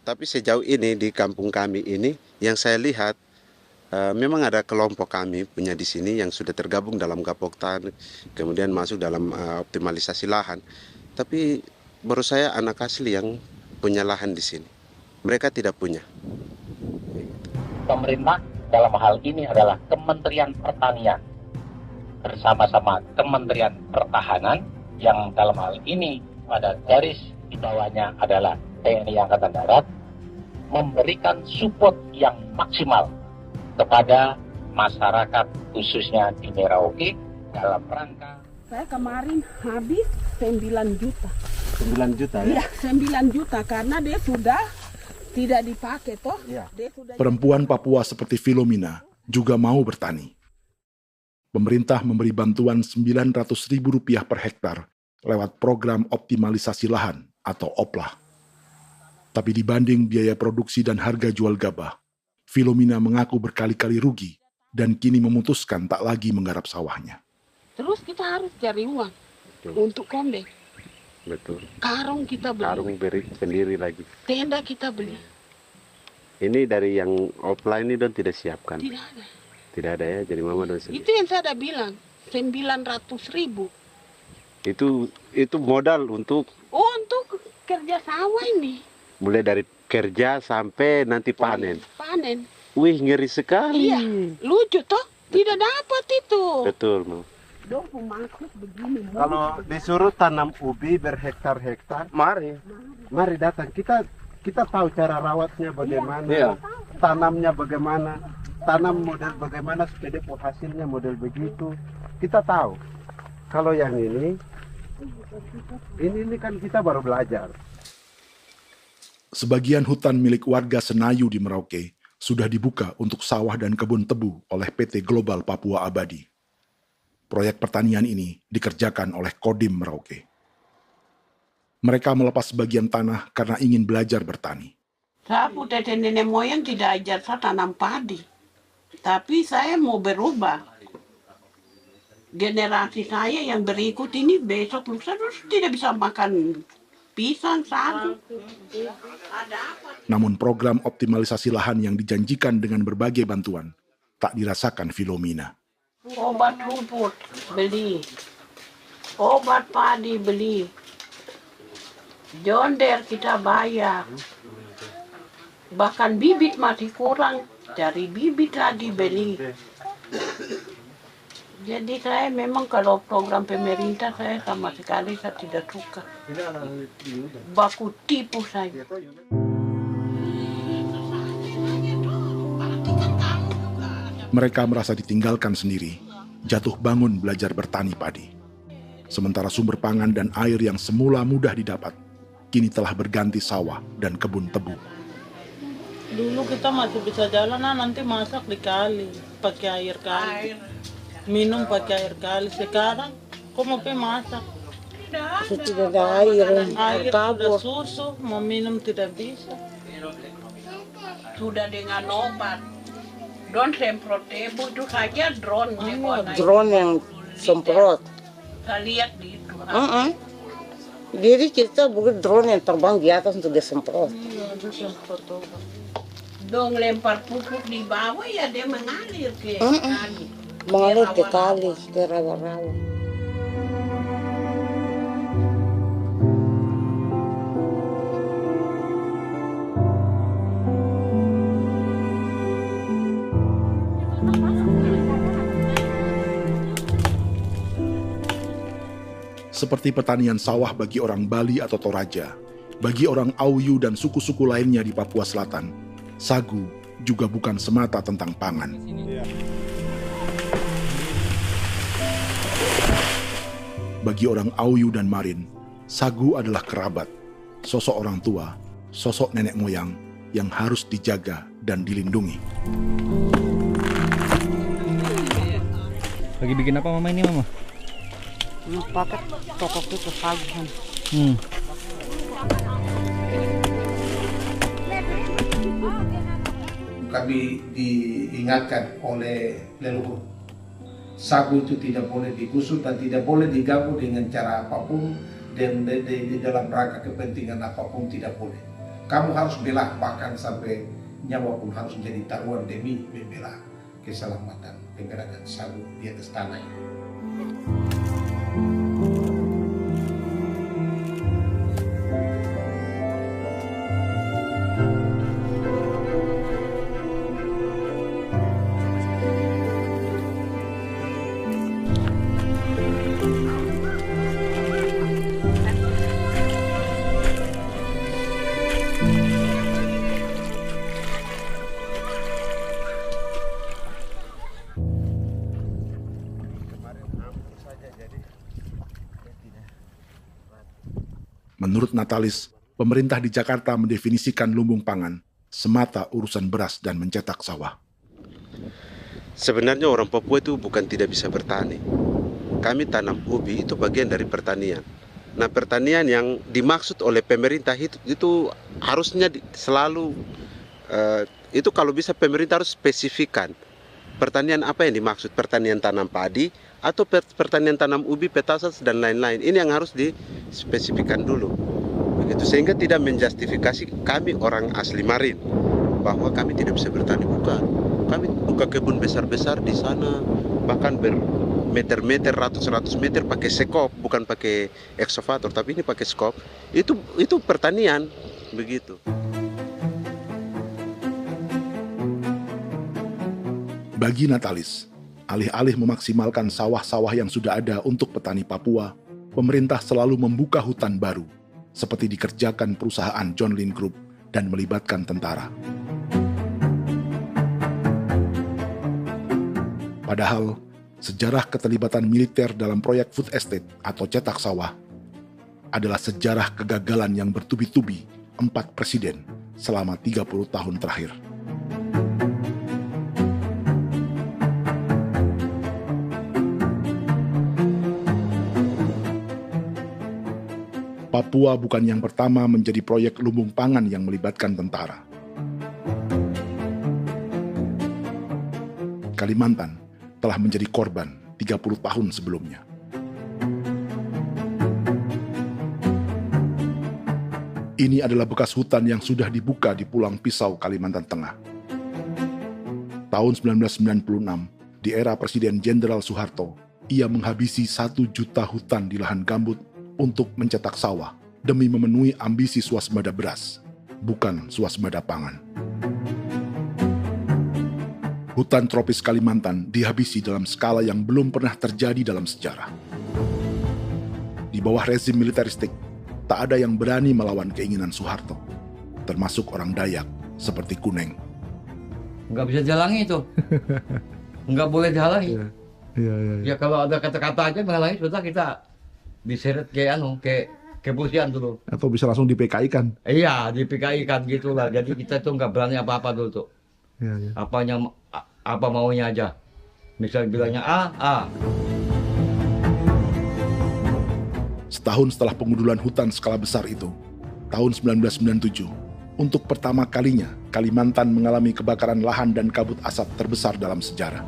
Tapi sejauh ini di kampung kami ini yang saya lihat memang ada kelompok kami punya di sini yang sudah tergabung dalam Gapoktan, kemudian masuk dalam optimalisasi lahan. Tapi baru saya anak asli yang punya lahan di sini. Mereka tidak punya. Pemerintah dalam hal ini adalah Kementerian Pertanian bersama-sama Kementerian Pertahanan yang dalam hal ini pada garis di bawahnya adalah TNI Angkatan Darat memberikan support yang maksimal kepada masyarakat khususnya di Merauke dalam rangka. Saya kemarin habis 9 juta. 9 juta ya? Iya, 9 juta karena dia sudah tidak dipakai toh. Ya. Perempuan Papua seperti Filomina juga mau bertani. Pemerintah memberi bantuan Rp900.000 per hektar lewat program optimalisasi lahan atau OPLAH. Tapi dibanding biaya produksi dan harga jual gabah, Filomina mengaku berkali-kali rugi dan kini memutuskan tak lagi menggarap sawahnya. Terus kita harus cari uang untuk kondek. Betul. Karung kita beli. Karung beri sendiri lagi. Tenda kita beli. Ini dari yang offline ini don tidak siapkan. Tidak ada. Tidak ada ya, jadi mama don sendiri. Itu yang saya ada bilang, 900.000. Itu modal untuk kerja sawah ini. Mulai dari kerja sampai nanti panen. Panen. Wih, ngeri sekali. Iya, lucu toh? Tidak dapat itu. Betul, Mam. Dong maksud begini. Kalau disuruh tanam ubi berhektar-hektar, mari datang. Kita tahu cara rawatnya bagaimana, iya. Tanamnya bagaimana, tanam model bagaimana supaya hasilnya model begitu. Kita tahu. Kalau yang ini kan kita baru belajar. Sebagian hutan milik warga Senayu di Merauke sudah dibuka untuk sawah dan kebun tebu oleh PT Global Papua Abadi. Proyek pertanian ini dikerjakan oleh Kodim Merauke. Mereka melepas sebagian tanah karena ingin belajar bertani. Saya tete nenek moyang tidak ajar saya tanam padi. Tapi saya mau berubah. Generasi saya yang berikut ini besok lusa tidak bisa makan pisang, sagu. Namun program optimalisasi lahan yang dijanjikan dengan berbagai bantuan tak dirasakan Filomina. Obat rumput beli, obat padi beli, jonder kita bayar, bahkan bibit masih kurang, cari bibit lagi beli. Jadi saya memang kalau program pemerintah saya sama sekali saya tidak suka. Baku tipu saya. Mereka merasa ditinggalkan sendiri, jatuh bangun belajar bertani padi. Sementara sumber pangan dan air yang semula mudah didapat, kini telah berganti sawah dan kebun tebu. Dulu kita masih bisa jalan, nanti masak di kali, pakai air kali. Minum pakai air kali. Sekarang kok mau masak? Tidak ada air. Air sudah susu, mau minum tidak bisa. Sudah dengan obat. Drone semprot tebu itu saja drone. Drone yang semprot. Saya lihat di itu. Jadi kita bukan drone yang terbang di atas untuk disemprot. Dong lempar pupuk di bawah ya dia mengalir ke kali. Mengalir ke kali, ke rawa-rawa. Seperti pertanian sawah bagi orang Bali atau Toraja, bagi orang Auyu dan suku-suku lainnya di Papua Selatan, sagu juga bukan semata tentang pangan. Bagi orang Auyu dan Marin, sagu adalah kerabat, sosok orang tua, sosok nenek moyang yang harus dijaga dan dilindungi. Lagi bikin apa mama ini mama? Pakai tokok itu sagu. Kami diingatkan oleh leluhur, sagu itu tidak boleh digusur dan tidak boleh diganggu dengan cara apapun, dan di dalam rangka kepentingan apapun tidak boleh. Kamu harus bela, bahkan sampai nyawa pun harus menjadi taruhan demi membela keselamatan pergerakan sagu di atas tanah. Menurut Natalis, pemerintah di Jakarta mendefinisikan lumbung pangan semata urusan beras dan mencetak sawah. Sebenarnya orang Papua itu bukan tidak bisa bertani. Kami tanam ubi itu bagian dari pertanian. Nah, pertanian yang dimaksud oleh pemerintah itu harusnya selalu, itu kalau bisa pemerintah harus spesifikkan. Pertanian apa yang dimaksud? Pertanian tanam padi atau pertanian tanam ubi, petasan dan lain-lain. Ini yang harus dispesifikkan dulu. Begitu, sehingga tidak menjustifikasi kami orang asli Marin bahwa kami tidak bisa bertani. Bukan. Kami buka kebun besar-besar di sana, bahkan bermeter-meter, ratus-ratus meter pakai sekop, bukan pakai ekskavator, tapi ini pakai skop. Itu pertanian, begitu. Bagi Natalis, alih-alih memaksimalkan sawah-sawah yang sudah ada untuk petani Papua, pemerintah selalu membuka hutan baru, seperti dikerjakan perusahaan John Lynn Group dan melibatkan tentara. Padahal, sejarah keterlibatan militer dalam proyek food estate atau cetak sawah adalah sejarah kegagalan yang bertubi-tubi 4 presiden selama 30 tahun terakhir. Papua bukan yang pertama menjadi proyek lumbung pangan yang melibatkan tentara. Kalimantan telah menjadi korban 30 tahun sebelumnya. Ini adalah bekas hutan yang sudah dibuka di Pulang Pisau, Kalimantan Tengah. Tahun 1996, di era Presiden Jenderal Soeharto, ia menghabisi 1 juta hutan di lahan gambut untuk mencetak sawah demi memenuhi ambisi swasembada beras, bukan swasembada pangan. Hutan tropis Kalimantan dihabisi dalam skala yang belum pernah terjadi dalam sejarah. Di bawah rezim militeristik, tak ada yang berani melawan keinginan Soeharto, termasuk orang Dayak seperti Kuneng. Nggak bisa dihalangi itu. Nggak boleh dihalangi. Ya kalau ada kata-kata aja menghalangi, sudah kita diseret ke kepolisian dulu. Atau bisa langsung di-PKI-kan. Iya, di-PKI-kan gitulah. Jadi kita tuh nggak berani apa-apa dulu tuh. Apa maunya aja. Misal bilangnya A. Setahun setelah pengundulan hutan skala besar itu, tahun 1997, untuk pertama kalinya Kalimantan mengalami kebakaran lahan dan kabut asap terbesar dalam sejarah.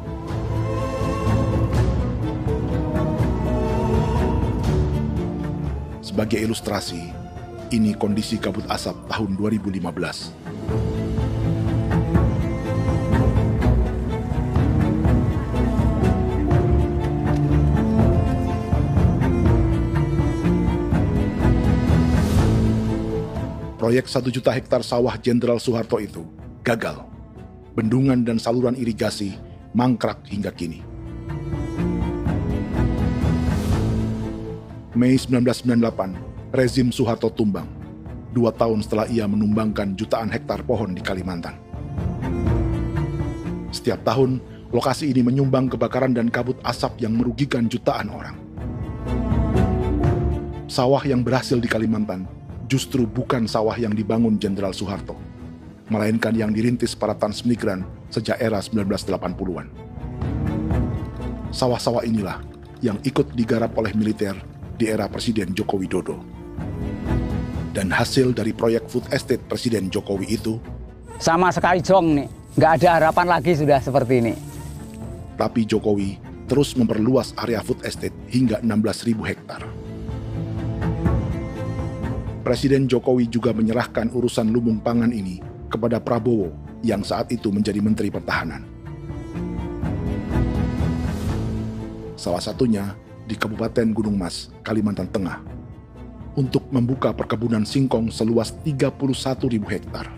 Sebagai ilustrasi, ini kondisi kabut asap tahun 2015. Proyek 1 juta hektar sawah Jenderal Soeharto itu gagal. Bendungan dan saluran irigasi mangkrak hingga kini. Mei 1998, rezim Soeharto tumbang, 2 tahun setelah ia menumbangkan jutaan hektar pohon di Kalimantan. Setiap tahun, lokasi ini menyumbang kebakaran dan kabut asap yang merugikan jutaan orang. Sawah yang berhasil di Kalimantan justru bukan sawah yang dibangun Jenderal Soeharto, melainkan yang dirintis para transmigran sejak era 1980-an. Sawah-sawah inilah yang ikut digarap oleh militer di era Presiden Joko Widodo. Dan hasil dari proyek food estate Presiden Jokowi itu sama sekali jong nih, nggak ada harapan lagi sudah seperti ini. Tapi Jokowi terus memperluas area food estate hingga 16.000 hektar. Presiden Jokowi juga menyerahkan urusan lumbung pangan ini kepada Prabowo yang saat itu menjadi Menteri Pertahanan. Salah satunya di Kabupaten Gunung Mas, Kalimantan Tengah, untuk membuka perkebunan singkong seluas 31.000 hektar.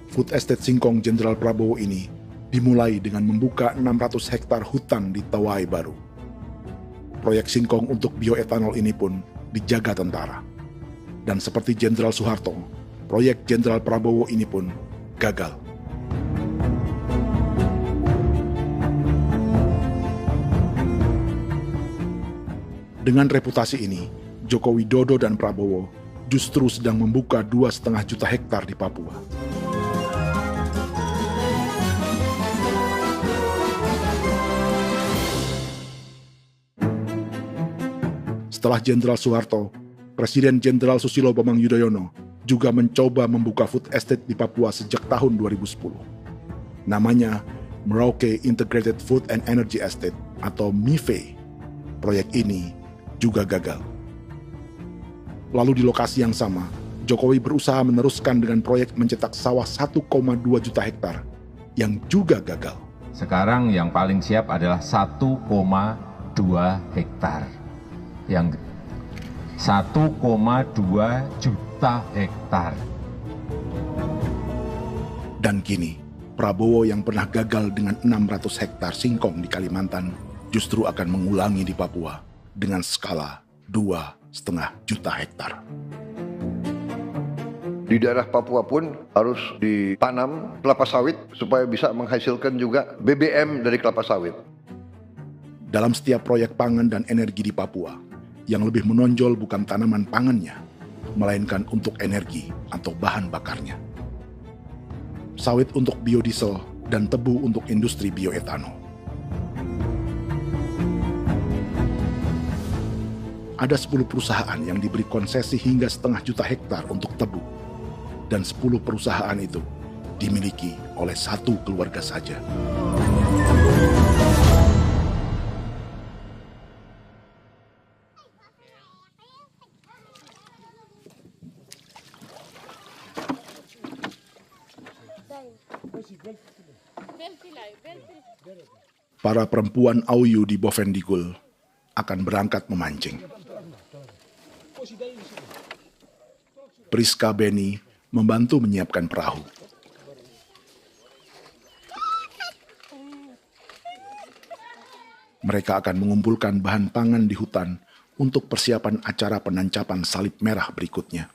Food Estate Singkong Jenderal Prabowo ini dimulai dengan membuka 600 hektar hutan di Tawai Baru. Proyek singkong untuk bioetanol ini pun dijaga tentara. Dan seperti Jenderal Soeharto, proyek Jenderal Prabowo ini pun gagal. Dengan reputasi ini, Joko Widodo dan Prabowo justru sedang membuka 2,5 juta hektar di Papua. Setelah Jenderal Soeharto, Presiden Jenderal Susilo Bambang Yudhoyono juga mencoba membuka food estate di Papua sejak tahun 2010. Namanya Merauke Integrated Food and Energy Estate atau MIFE. Proyek ini juga gagal. Lalu di lokasi yang sama, Jokowi berusaha meneruskan dengan proyek mencetak sawah 1,2 juta hektar yang juga gagal. Sekarang yang paling siap adalah 1,2 hektar. Yang 1,2 juta hektar. Dan kini, Prabowo yang pernah gagal dengan 600 hektar singkong di Kalimantan justru akan mengulangi di Papua dengan skala 2,5 juta hektar. Di daerah Papua pun harus ditanam kelapa sawit supaya bisa menghasilkan juga BBM dari kelapa sawit. Dalam setiap proyek pangan dan energi di Papua, yang lebih menonjol bukan tanaman pangannya, melainkan untuk energi atau bahan bakarnya. Sawit untuk biodiesel dan tebu untuk industri bioetanol. Ada 10 perusahaan yang diberi konsesi hingga 0,5 juta hektar untuk tebu. Dan 10 perusahaan itu dimiliki oleh satu keluarga saja. Para perempuan Auyu di Bovendigul akan berangkat memancing. Priska Beni membantu menyiapkan perahu. Mereka akan mengumpulkan bahan pangan di hutan untuk persiapan acara penancapan salib merah berikutnya.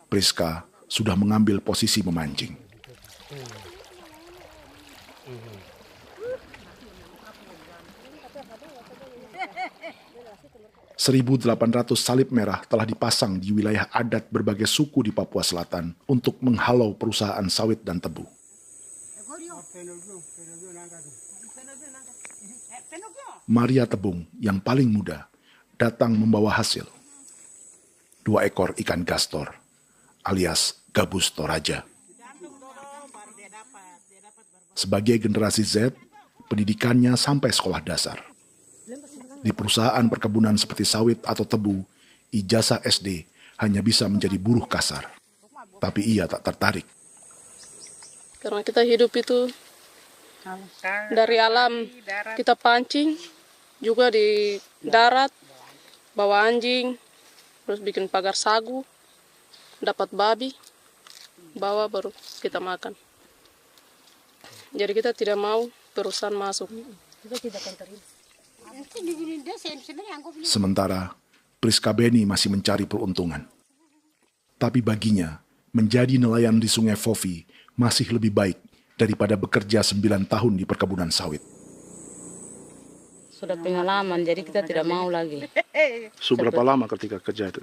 Priska sudah mengambil posisi memancing. 1.800 salib merah telah dipasang di wilayah adat berbagai suku di Papua Selatan untuk menghalau perusahaan sawit dan tebu. Maria Tebung yang paling muda datang membawa hasil. 2 ekor ikan gastor alias gabus toraja. Sebagai generasi Z, pendidikannya sampai sekolah dasar. Di perusahaan perkebunan seperti sawit atau tebu, ijazah SD hanya bisa menjadi buruh kasar. Tapi ia tak tertarik. Karena kita hidup itu dari alam, kita pancing, juga di darat, bawa anjing, terus bikin pagar sagu, dapat babi, bawa baru kita makan. Jadi kita tidak mau perusahaan masuk. Sementara Priska Beni masih mencari peruntungan. Tapi baginya, menjadi nelayan di Sungai Fofi masih lebih baik daripada bekerja 9 tahun di perkebunan sawit. Sudah pengalaman, jadi kita tidak mau lagi. Sudah berapa lama ketika kerja itu?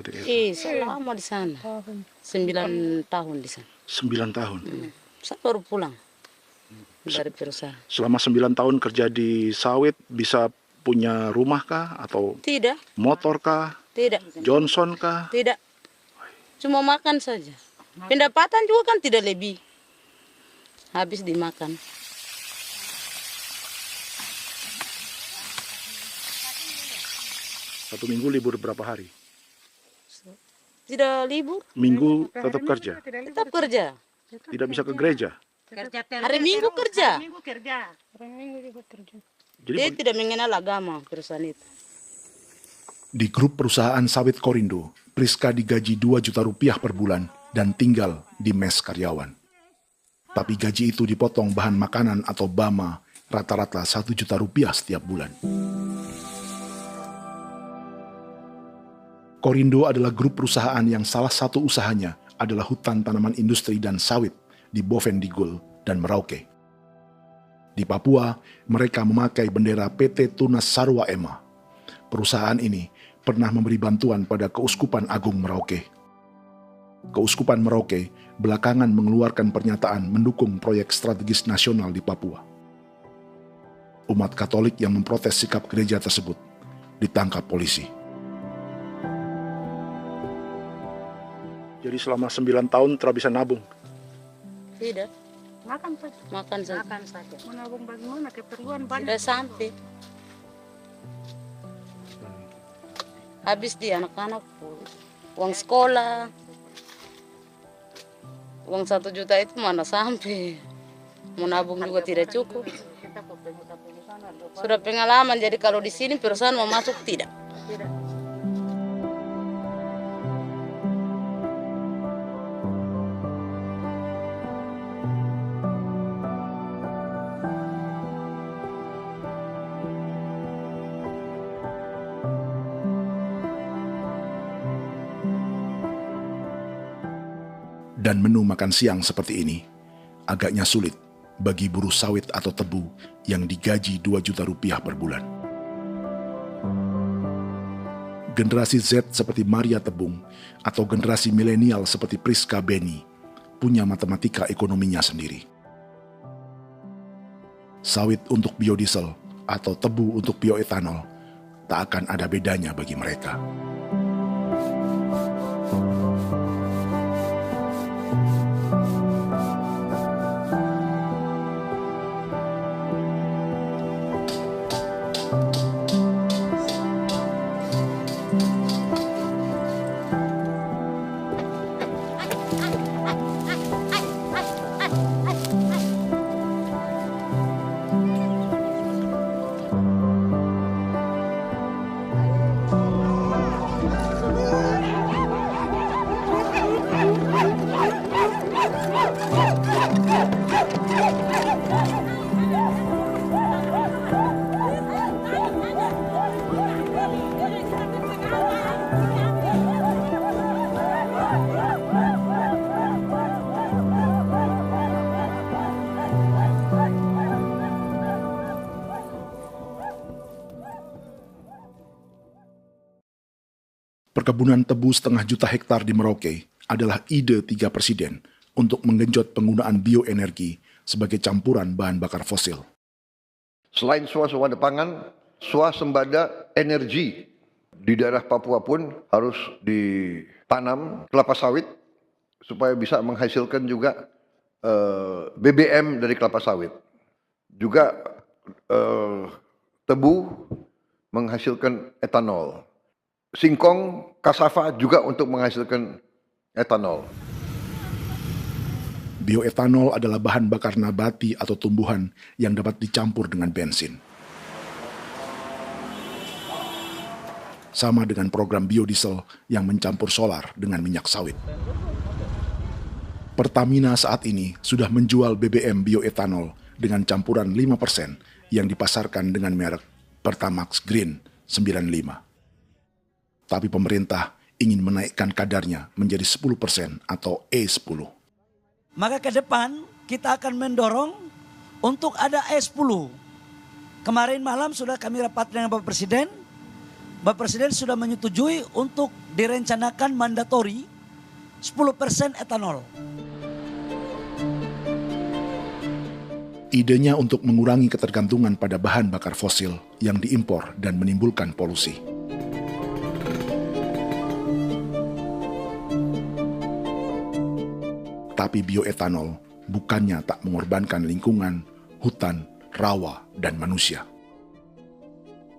Selama di sana. 9 tahun di sana. 9 tahun? Saya baru pulang dari perusahaan. Selama 9 tahun kerja di sawit, bisa punya rumah kah? Atau Tidak. motor kah? Tidak. Johnson kah? Tidak. Cuma makan saja. Pendapatan juga kan tidak lebih. Habis dimakan. Satu minggu libur berapa hari? Tidak libur. Minggu tetap kerja? Tetap kerja. Tidak bisa ke gereja? Hari Minggu kerja. Hari Minggu juga kerja. Dia tidak mengenal agama perusahaan itu. Di grup perusahaan sawit Korindo, Priska digaji 2 juta rupiah per bulan dan tinggal di mes karyawan. Tapi gaji itu dipotong bahan makanan atau BAMA rata-rata 1 juta rupiah setiap bulan. Korindo adalah grup perusahaan yang salah satu usahanya adalah hutan tanaman industri dan sawit di Bovendigul dan Merauke. Di Papua, mereka memakai bendera PT Tunas Sarwa Ema. Perusahaan ini pernah memberi bantuan pada Keuskupan Agung Merauke. Keuskupan Merauke belakangan mengeluarkan pernyataan mendukung proyek strategis nasional di Papua. Umat Katolik yang memprotes sikap gereja tersebut ditangkap polisi. Jadi selama 9 tahun tidak bisa nabung? Tidak. Makan saja. Makan saja. Makan saja. Menabung bagaimana? Keperluan banyak. Tidak sampai. Habis di anak-anak uang sekolah. Uang 1 juta itu mana sampai. Mau nabung juga tidak cukup. Sudah pengalaman, jadi kalau di sini perusahaan mau masuk tidak. Dan menu makan siang seperti ini agaknya sulit bagi buruh sawit atau tebu yang digaji 2 juta rupiah per bulan. Generasi Z seperti Maria Tebung atau generasi milenial seperti Priska Beni punya matematika ekonominya sendiri. Sawit untuk biodiesel atau tebu untuk bioetanol tak akan ada bedanya bagi mereka. Perkebunan tebu 1,5 juta hektar di Merauke adalah ide 3 presiden untuk menggenjot penggunaan bioenergi sebagai campuran bahan bakar fosil. Selain swasembada pangan, swasembada energi di daerah Papua pun harus ditanam kelapa sawit supaya bisa menghasilkan juga BBM dari kelapa sawit. Juga tebu menghasilkan etanol. Singkong, kasava juga untuk menghasilkan etanol. Bioetanol adalah bahan bakar nabati atau tumbuhan yang dapat dicampur dengan bensin. Sama dengan program biodiesel yang mencampur solar dengan minyak sawit. Pertamina saat ini sudah menjual BBM bioetanol dengan campuran 5% yang dipasarkan dengan merek Pertamax Green 95. Tapi pemerintah ingin menaikkan kadarnya menjadi 10% atau E10. Maka ke depan kita akan mendorong untuk ada E10 Kemarin malam sudah kami rapat dengan Bapak Presiden. Bapak Presiden sudah menyetujui untuk direncanakan mandatori 10% etanol. Idenya untuk mengurangi ketergantungan pada bahan bakar fosil yang diimpor dan menimbulkan polusi. Tapi bioetanol bukannya tak mengorbankan lingkungan, hutan, rawa, dan manusia.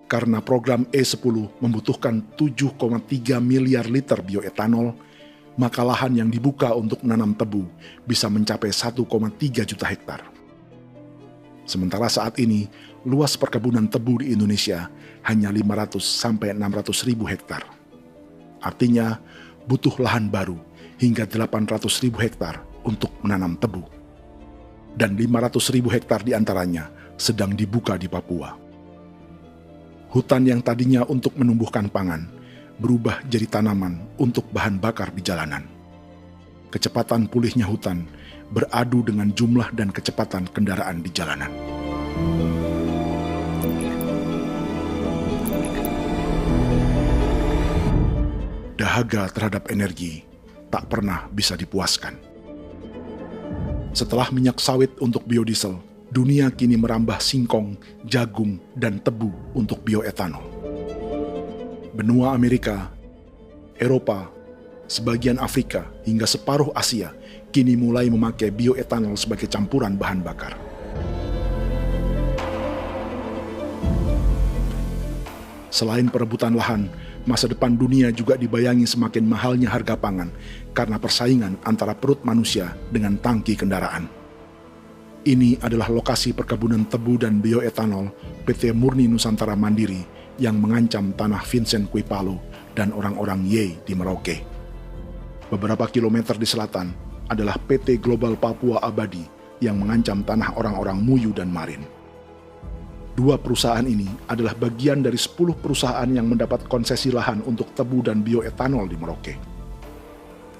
Karena program E10 membutuhkan 7,3 miliar liter bioetanol, maka lahan yang dibuka untuk menanam tebu bisa mencapai 1,3 juta hektar. Sementara saat ini, luas perkebunan tebu di Indonesia hanya 500 sampai 600 ribu hektar. Artinya, butuh lahan baru hingga 800 ribu hektar untuk menanam tebu. Dan 500 ribu hektar diantaranya sedang dibuka di Papua. Hutan yang tadinya untuk menumbuhkan pangan, berubah jadi tanaman untuk bahan bakar di jalanan. Kecepatan pulihnya hutan beradu dengan jumlah dan kecepatan kendaraan di jalanan. Dahaga terhadap energi tak pernah bisa dipuaskan. Setelah minyak sawit untuk biodiesel, dunia kini merambah singkong, jagung, dan tebu untuk bioetanol. Benua Amerika, Eropa, sebagian Afrika, hingga separuh Asia kini mulai memakai bioetanol sebagai campuran bahan bakar. Selain perebutan lahan, masa depan dunia juga dibayangi semakin mahalnya harga pangan karena persaingan antara perut manusia dengan tangki kendaraan. Ini adalah lokasi perkebunan tebu dan bioetanol PT Murni Nusantara Mandiri yang mengancam tanah Vincent Quipalo dan orang-orang Ye di Merauke. Beberapa kilometer di selatan adalah PT Global Papua Abadi yang mengancam tanah orang-orang Muyu dan Marin. Dua perusahaan ini adalah bagian dari 10 perusahaan yang mendapat konsesi lahan untuk tebu dan bioetanol di Merauke.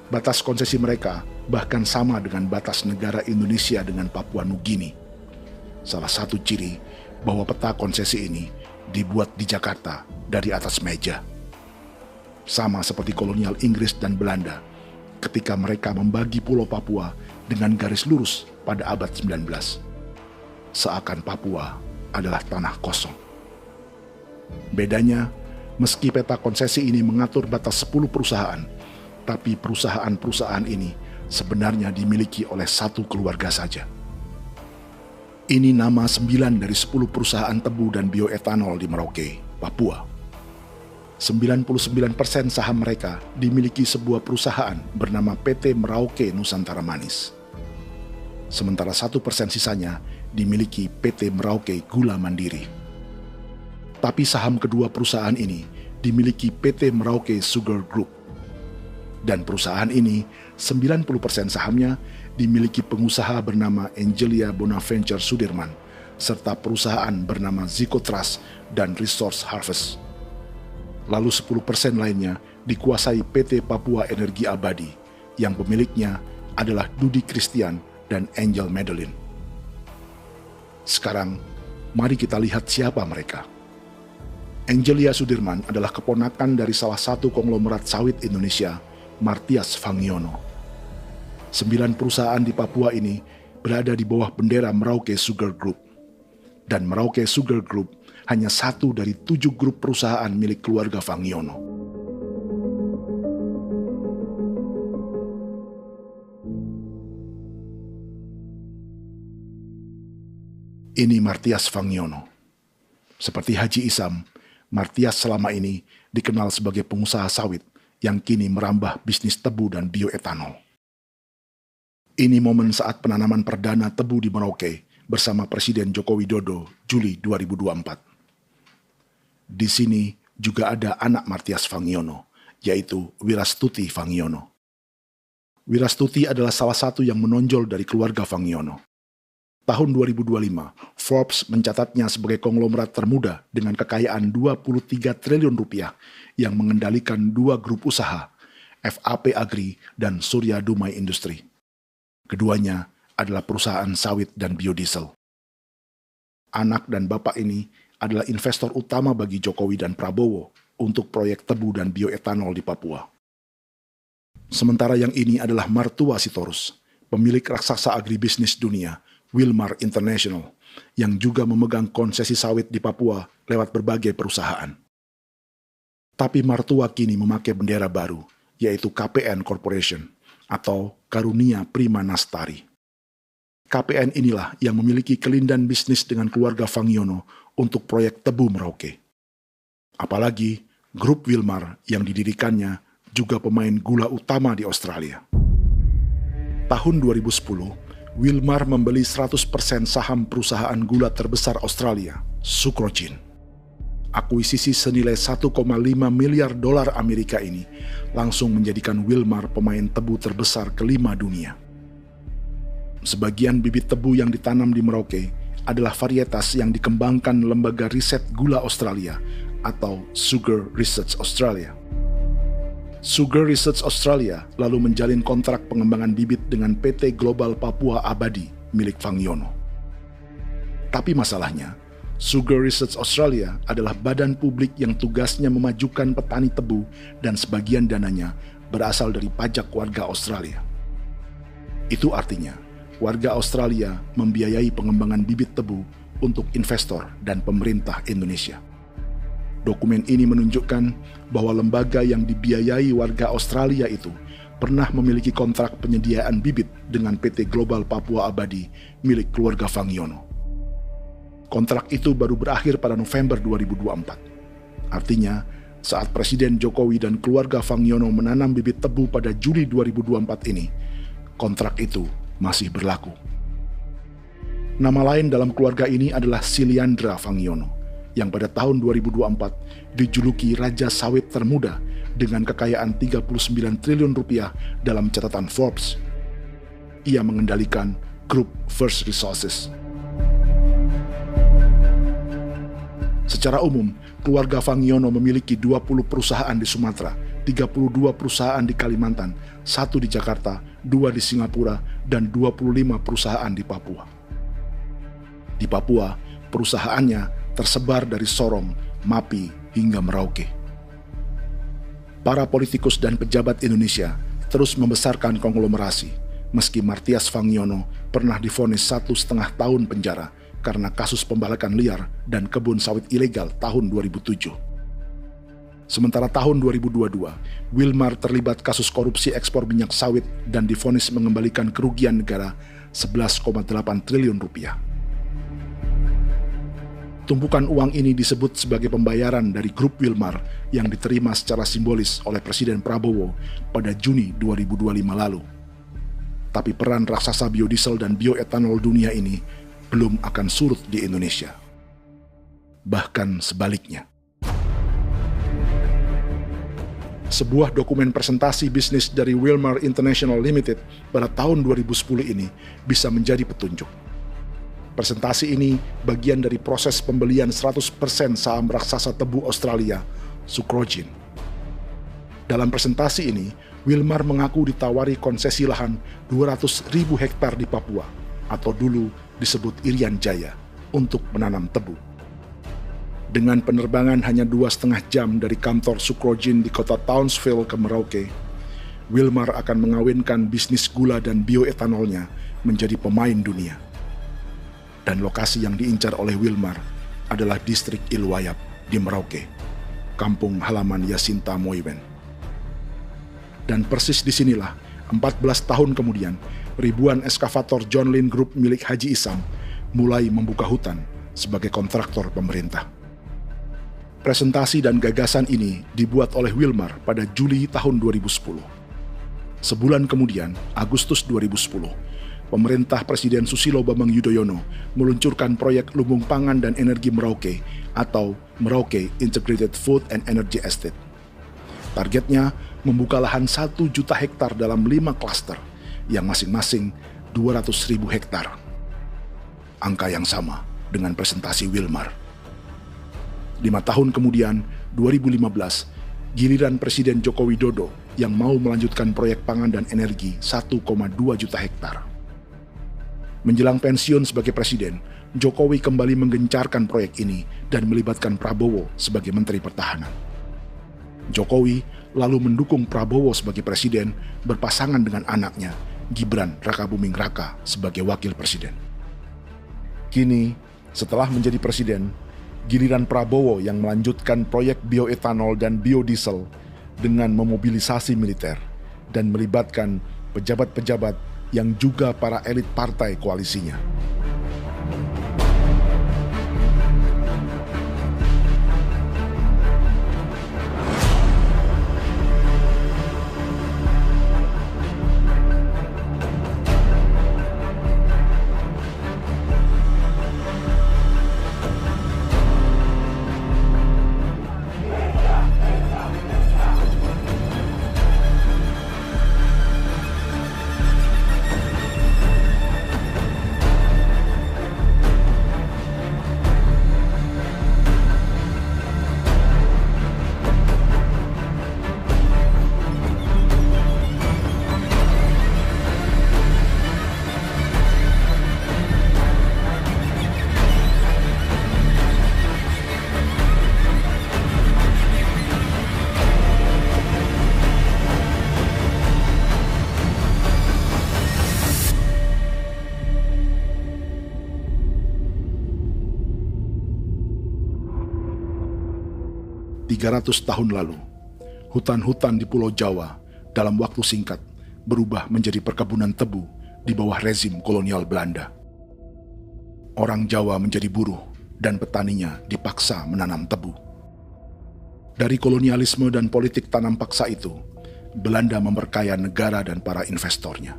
Batas konsesi mereka bahkan sama dengan batas negara Indonesia dengan Papua Nugini. Salah satu ciri bahwa peta konsesi ini dibuat di Jakarta dari atas meja. Sama seperti kolonial Inggris dan Belanda ketika mereka membagi Pulau Papua dengan garis lurus pada abad 19. Seakan Papua adalah tanah kosong. Bedanya, meski peta konsesi ini mengatur batas 10 perusahaan, tapi perusahaan-perusahaan ini sebenarnya dimiliki oleh satu keluarga saja. Ini nama 9 dari 10 perusahaan tebu dan bioetanol di Merauke, Papua. 99% saham mereka dimiliki sebuah perusahaan bernama PT Merauke Nusantara Manis. Sementara 1% sisanya dimiliki PT Merauke Gula Mandiri. Tapi saham kedua perusahaan ini dimiliki PT Merauke Sugar Group. Dan perusahaan ini, 90% sahamnya dimiliki pengusaha bernama Angelia Bonaventure Sudirman, serta perusahaan bernama Zico Trust dan Resource Harvest. Lalu 10% lainnya dikuasai PT Papua Energi Abadi, yang pemiliknya adalah Dudi Christian dan Angel Madeline. Sekarang, mari kita lihat siapa mereka. Angelia Sudirman adalah keponakan dari salah satu konglomerat sawit Indonesia, Martias Fangiono. 9 perusahaan di Papua ini berada di bawah bendera Merauke Sugar Group. Dan Merauke Sugar Group hanya satu dari 7 grup perusahaan milik keluarga Fangiono. Ini Martias Fangiono. Seperti Haji Isam, Martias selama ini dikenal sebagai pengusaha sawit yang kini merambah bisnis tebu dan bioetanol. Ini momen saat penanaman perdana tebu di Merauke bersama Presiden Joko Widodo Juli 2024. Di sini juga ada anak Martias Fangiono, yaitu Wirastuti Fangiono. Wirastuti adalah salah satu yang menonjol dari keluarga Fangiono. Tahun 2025, Forbes mencatatnya sebagai konglomerat termuda dengan kekayaan 23 triliun rupiah yang mengendalikan 2 grup usaha, FAP Agri dan Surya Dumai Industri. Keduanya adalah perusahaan sawit dan biodiesel. anak dan bapak ini adalah investor utama bagi Jokowi dan Prabowo untuk proyek tebu dan bioetanol di Papua. Sementara yang ini adalah Martua Sitorus, pemilik raksasa agribisnis dunia, Wilmar International, yang juga memegang konsesi sawit di Papua lewat berbagai perusahaan. Tapi Martua kini memakai bendera baru, yaitu KPN Corporation atau Karunia Prima Nastari. KPN inilah yang memiliki kelindan bisnis dengan keluarga Fangiono untuk proyek tebu Merauke. Apalagi grup Wilmar yang didirikannya juga pemain gula utama di Australia. Tahun 2010, Wilmar membeli 100% saham perusahaan gula terbesar Australia, Sucrogin. Akuisisi senilai 1,5 miliar dolar Amerika ini langsung menjadikan Wilmar pemain tebu terbesar kelima dunia. Sebagian bibit tebu yang ditanam di Merauke adalah varietas yang dikembangkan Lembaga Riset Gula Australia atau Sugar Research Australia. Sugar Research Australia lalu menjalin kontrak pengembangan bibit dengan PT Global Papua Abadi milik Fangiono. Tapi masalahnya, Sugar Research Australia adalah badan publik yang tugasnya memajukan petani tebu dan sebagian dananya berasal dari pajak warga Australia. Itu artinya, warga Australia membiayai pengembangan bibit tebu untuk investor dan pemerintah Indonesia. Dokumen ini menunjukkan bahwa lembaga yang dibiayai warga Australia itu pernah memiliki kontrak penyediaan bibit dengan PT Global Papua Abadi milik keluarga Fangiono. Kontrak itu baru berakhir pada November 2024. Artinya, saat Presiden Jokowi dan keluarga Fangiono menanam bibit tebu pada Juli 2024 ini, kontrak itu masih berlaku. Nama lain dalam keluarga ini adalah Siliandra Fangiono, yang pada tahun 2024 dijuluki Raja Sawit Termuda dengan kekayaan 39 triliun rupiah dalam catatan Forbes. Ia mengendalikan grup First Resources. Secara umum, keluarga Fangiono memiliki 20 perusahaan di Sumatera, 32 perusahaan di Kalimantan, 1 di Jakarta, 2 di Singapura, dan 25 perusahaan di Papua. Di Papua, perusahaannya tersebar dari Sorong, Mapi, hingga Merauke. Para politikus dan pejabat Indonesia terus membesarkan konglomerasi, meski Martias Fangiono pernah divonis 1,5 tahun penjara karena kasus pembalakan liar dan kebun sawit ilegal tahun 2007. Sementara tahun 2022, Wilmar terlibat kasus korupsi ekspor minyak sawit dan divonis mengembalikan kerugian negara 11,8 triliun rupiah. Tumpukan uang ini disebut sebagai pembayaran dari grup Wilmar yang diterima secara simbolis oleh Presiden Prabowo pada Juni 2025 lalu. Tapi peran raksasa biodiesel dan bioetanol dunia ini belum akan surut di Indonesia. Bahkan sebaliknya. Sebuah dokumen presentasi bisnis dari Wilmar International Limited pada tahun 2010 ini bisa menjadi petunjuk. Presentasi ini bagian dari proses pembelian 100% saham raksasa tebu Australia, Sucrogin. Dalam presentasi ini, Wilmar mengaku ditawari konsesi lahan 200.000 hektar di Papua, atau dulu disebut Irian Jaya, untuk menanam tebu. Dengan penerbangan hanya 2,5 jam dari kantor Sucrogin di kota Townsville ke Merauke, Wilmar akan mengawinkan bisnis gula dan bioetanolnya menjadi pemain dunia. Dan lokasi yang diincar oleh Wilmar adalah distrik Ilwayap di Merauke, kampung halaman Yasinta Moiwen. Dan persis disinilah, 14 tahun kemudian, ribuan eskavator John Lynn Group milik Haji Isam mulai membuka hutan sebagai kontraktor pemerintah. Presentasi dan gagasan ini dibuat oleh Wilmar pada Juli tahun 2010. Sebulan kemudian, Agustus 2010, pemerintah Presiden Susilo Bambang Yudhoyono meluncurkan proyek Lumbung Pangan dan Energi Merauke atau Merauke Integrated Food and Energy Estate. Targetnya membuka lahan 1 juta hektar dalam 5 klaster yang masing-masing 200.000 hektar. Angka yang sama dengan presentasi Wilmar. 5 tahun kemudian, 2015, giliran Presiden Joko Widodo yang mau melanjutkan proyek pangan dan energi 1,2 juta hektar. Menjelang pensiun sebagai presiden, Jokowi kembali menggencarkan proyek ini dan melibatkan Prabowo sebagai Menteri Pertahanan. Jokowi lalu mendukung Prabowo sebagai presiden berpasangan dengan anaknya, Gibran Rakabuming Raka sebagai wakil presiden. Kini, setelah menjadi presiden, giliran Prabowo yang melanjutkan proyek bioetanol dan biodiesel dengan memobilisasi militer dan melibatkan pejabat-pejabat yang juga para elit partai koalisinya. Ratus tahun lalu, hutan-hutan di Pulau Jawa dalam waktu singkat berubah menjadi perkebunan tebu di bawah rezim kolonial Belanda. Orang Jawa menjadi buruh dan petaninya dipaksa menanam tebu. Dari kolonialisme dan politik tanam paksa itu, Belanda memperkaya negara dan para investornya.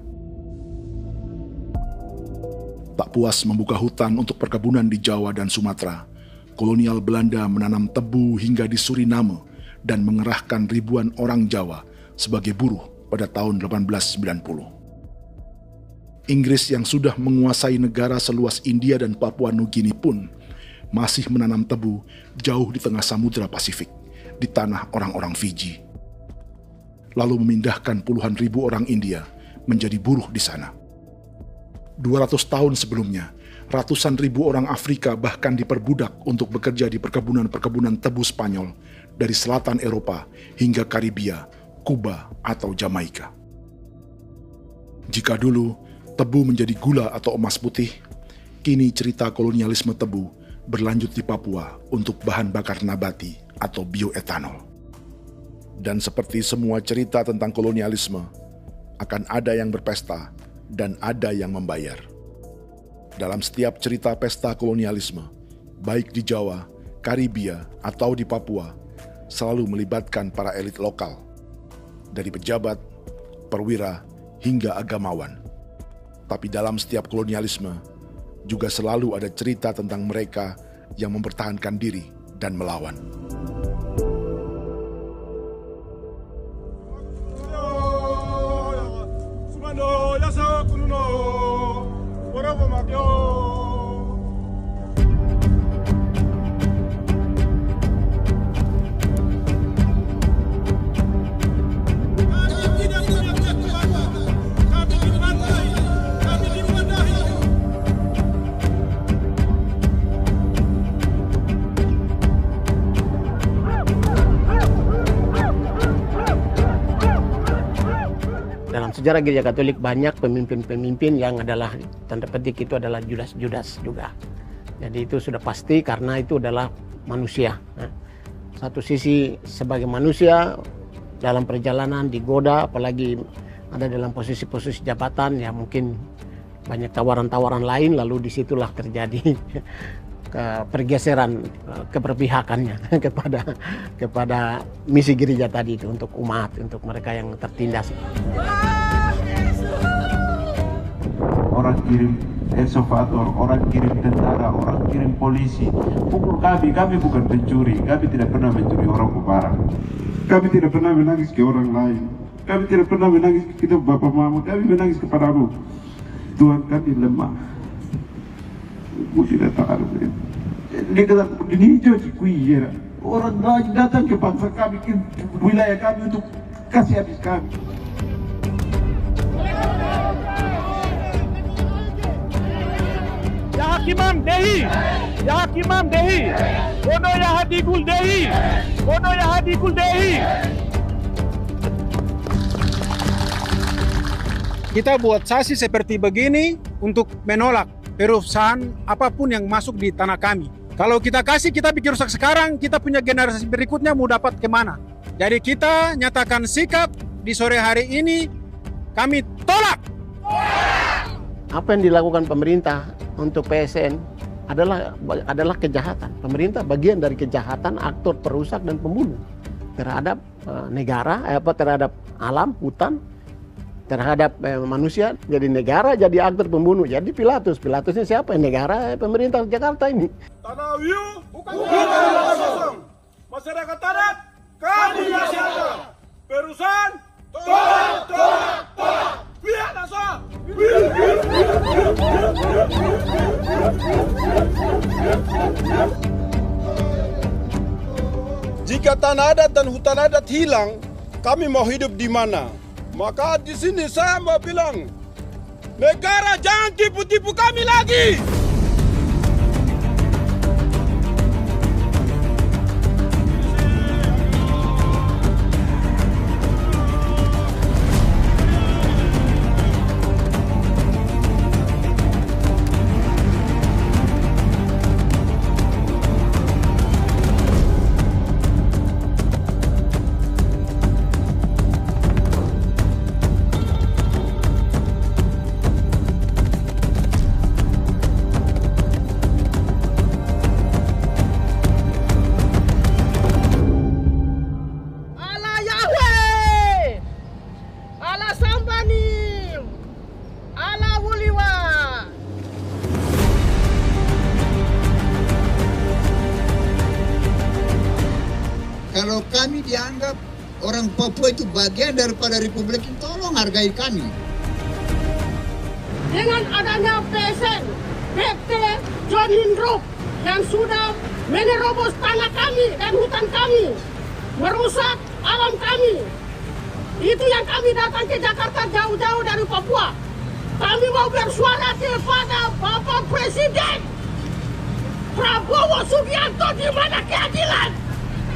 Tak puas membuka hutan untuk perkebunan di Jawa dan Sumatera, kolonial Belanda menanam tebu hingga di Suriname dan mengerahkan ribuan orang Jawa sebagai buruh pada tahun 1890. Inggris yang sudah menguasai negara seluas India dan Papua Nugini pun masih menanam tebu jauh di tengah Samudra Pasifik, di tanah orang-orang Fiji. Lalu memindahkan puluhan ribu orang India menjadi buruh di sana. 200 tahun sebelumnya, ratusan ribu orang Afrika bahkan diperbudak untuk bekerja di perkebunan-perkebunan tebu Spanyol dari selatan Eropa hingga Karibia, Kuba, atau Jamaika. Jika dulu tebu menjadi gula atau emas putih, kini cerita kolonialisme tebu berlanjut di Papua untuk bahan bakar nabati atau bioetanol. Dan seperti semua cerita tentang kolonialisme, akan ada yang berpesta dan ada yang membayar. Dalam setiap cerita pesta kolonialisme, baik di Jawa, Karibia, atau di Papua, selalu melibatkan para elit lokal, dari pejabat, perwira, hingga agamawan. Tapi dalam setiap kolonialisme, juga selalu ada cerita tentang mereka yang mempertahankan diri dan melawan. Dalam sejarah Gereja Katolik banyak pemimpin-pemimpin yang adalah tanda petik itu adalah Judas-Judas juga. Jadi itu sudah pasti karena itu adalah manusia. Satu sisi sebagai manusia dalam perjalanan digoda, apalagi ada dalam posisi-posisi jabatan, ya mungkin banyak tawaran-tawaran lain, lalu disitulah terjadi pergeseran keberpihakannya kepada misi gereja tadi itu untuk umat, untuk mereka yang tertindas. Orang kirim eksavator, orang kirim tentara, orang kirim polisi. Pukul kami bukan pencuri, kami tidak pernah mencuri orang barang. Kami tidak pernah menangis ke orang lain. Kami tidak pernah menangis ke kita bapak mama, kami menangis kepadamu. Tuhan kami lemah. Aku tidak tahu. Di hijau Cikuya, orang lain datang ke bangsa kami, ke wilayah kami untuk kasih habis kami. Kimam Dehi, Ya Kimam Dehi, Bono Ya Hadikul Dehi, Bono Ya Hadikul Dehi. Kita buat sasi seperti begini untuk menolak perusahaan apapun yang masuk di tanah kami. Kalau kita kasih, kita bikin rusak sekarang, kita punya generasi berikutnya mau dapat kemana. Jadi kita nyatakan sikap di sore hari ini, kami tolak. Apa yang dilakukan pemerintah untuk PSN adalah kejahatan. Pemerintah bagian dari kejahatan, aktor perusak dan pembunuh terhadap negara, terhadap alam, hutan, terhadap manusia. Jadi negara jadi aktor pembunuh. Jadi Pilatusnya siapa? Negara, pemerintah Jakarta ini. Tanah Wiu bukan kosong. Masyarakat adat kami siapa? Perusahaan tolak. Biar asal. Jika tanah adat dan hutan adat hilang, kami mau hidup di mana? Maka di sini saya mau bilang, negara jangan tipu-tipu kami lagi. Kalau kami dianggap orang Papua itu bagian daripada Republik ini, tolong hargai kami. Dengan adanya PSN, PT John Hindrook yang sudah menerobos tanah kami dan hutan kami, merusak alam kami. Itu yang kami datang ke Jakarta jauh-jauh dari Papua. Kami mau bersuara kepada Bapak Presiden Prabowo Subianto, di mana keadilan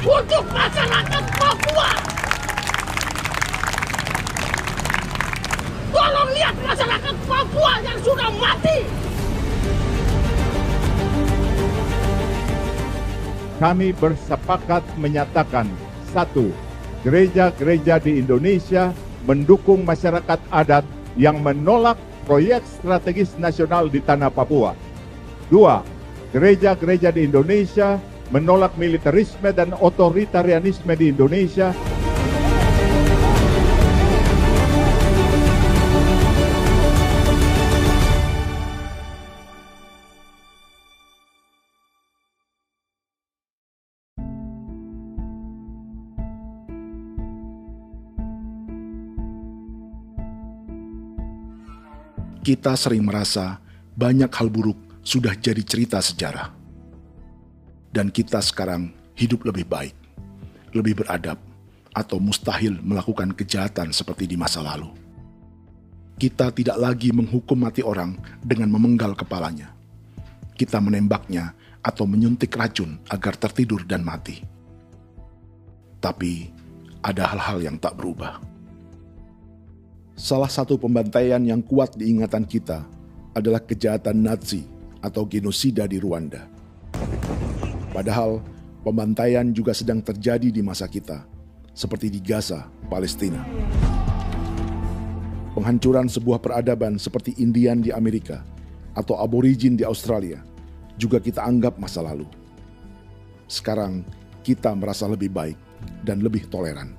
untuk masyarakat Papua. Tolong lihat masyarakat Papua yang sudah mati. Kami bersepakat menyatakan, 1. Gereja-gereja di Indonesia mendukung masyarakat adat yang menolak proyek strategis nasional di tanah Papua. 2. Gereja-gereja di Indonesia menolak militerisme dan otoritarianisme di Indonesia. Kita sering merasa banyak hal buruk sudah jadi cerita sejarah. Dan kita sekarang hidup lebih baik, lebih beradab, atau mustahil melakukan kejahatan seperti di masa lalu. Kita tidak lagi menghukum mati orang dengan memenggal kepalanya. Kita menembaknya atau menyuntik racun agar tertidur dan mati. Tapi ada hal-hal yang tak berubah. Salah satu pembantaian yang kuat di ingatan kita adalah kejahatan Nazi atau genosida di Rwanda. Padahal pembantaian juga sedang terjadi di masa kita, seperti di Gaza, Palestina. Penghancuran sebuah peradaban seperti Indian di Amerika atau aborigin di Australia juga kita anggap masa lalu. Sekarang kita merasa lebih baik dan lebih toleran.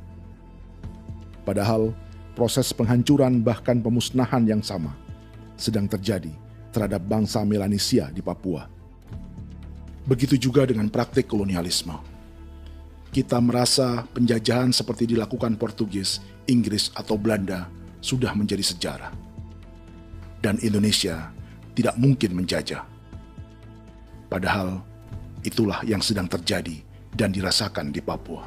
Padahal proses penghancuran bahkan pemusnahan yang sama sedang terjadi terhadap bangsa Melanesia di Papua. Begitu juga dengan praktik kolonialisme. Kita merasa penjajahan seperti dilakukan Portugis, Inggris, atau Belanda sudah menjadi sejarah. Dan Indonesia tidak mungkin menjajah. Padahal itulah yang sedang terjadi dan dirasakan di Papua.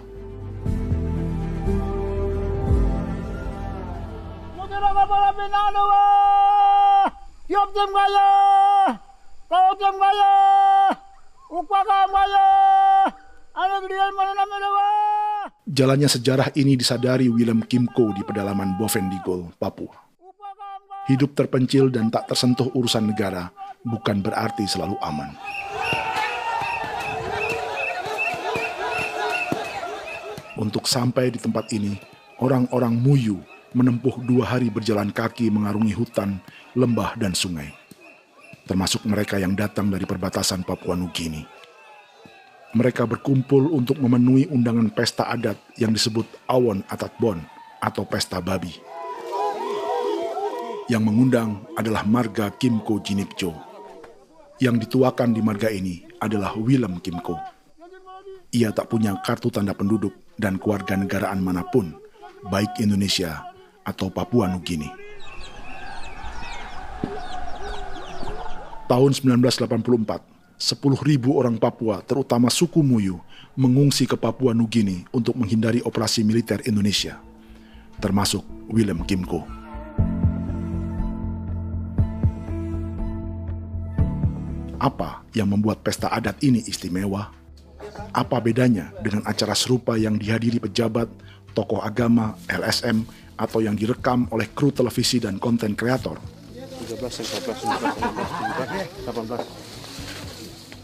Kawatang Maya, Upaka Maya, anak dia mana namanya? Jalannya sejarah ini disadari Willem Kimco di pedalaman Bovendigol, Papua. Hidup terpencil dan tak tersentuh urusan negara bukan berarti selalu aman. Untuk sampai di tempat ini, orang-orang Muyu menempuh 2 hari berjalan kaki mengarungi hutan, lembah, dan sungai. Termasuk mereka yang datang dari perbatasan Papua Nugini. Mereka berkumpul untuk memenuhi undangan pesta adat yang disebut Awon Atatbon atau Pesta Babi. Yang mengundang adalah marga Kimco Jinipjo. Yang dituakan di marga ini adalah Willem Kimco. Ia tak punya kartu tanda penduduk dan kewarganegaraan manapun, baik Indonesia atau Papua Nugini. Tahun 1984, 10.000 orang Papua, terutama suku Muyu, mengungsi ke Papua Nugini untuk menghindari operasi militer Indonesia, termasuk Willem Kimco. Apa yang membuat pesta adat ini istimewa? Apa bedanya dengan acara serupa yang dihadiri pejabat, tokoh agama, LSM, atau yang direkam oleh kru televisi dan konten kreator? 18.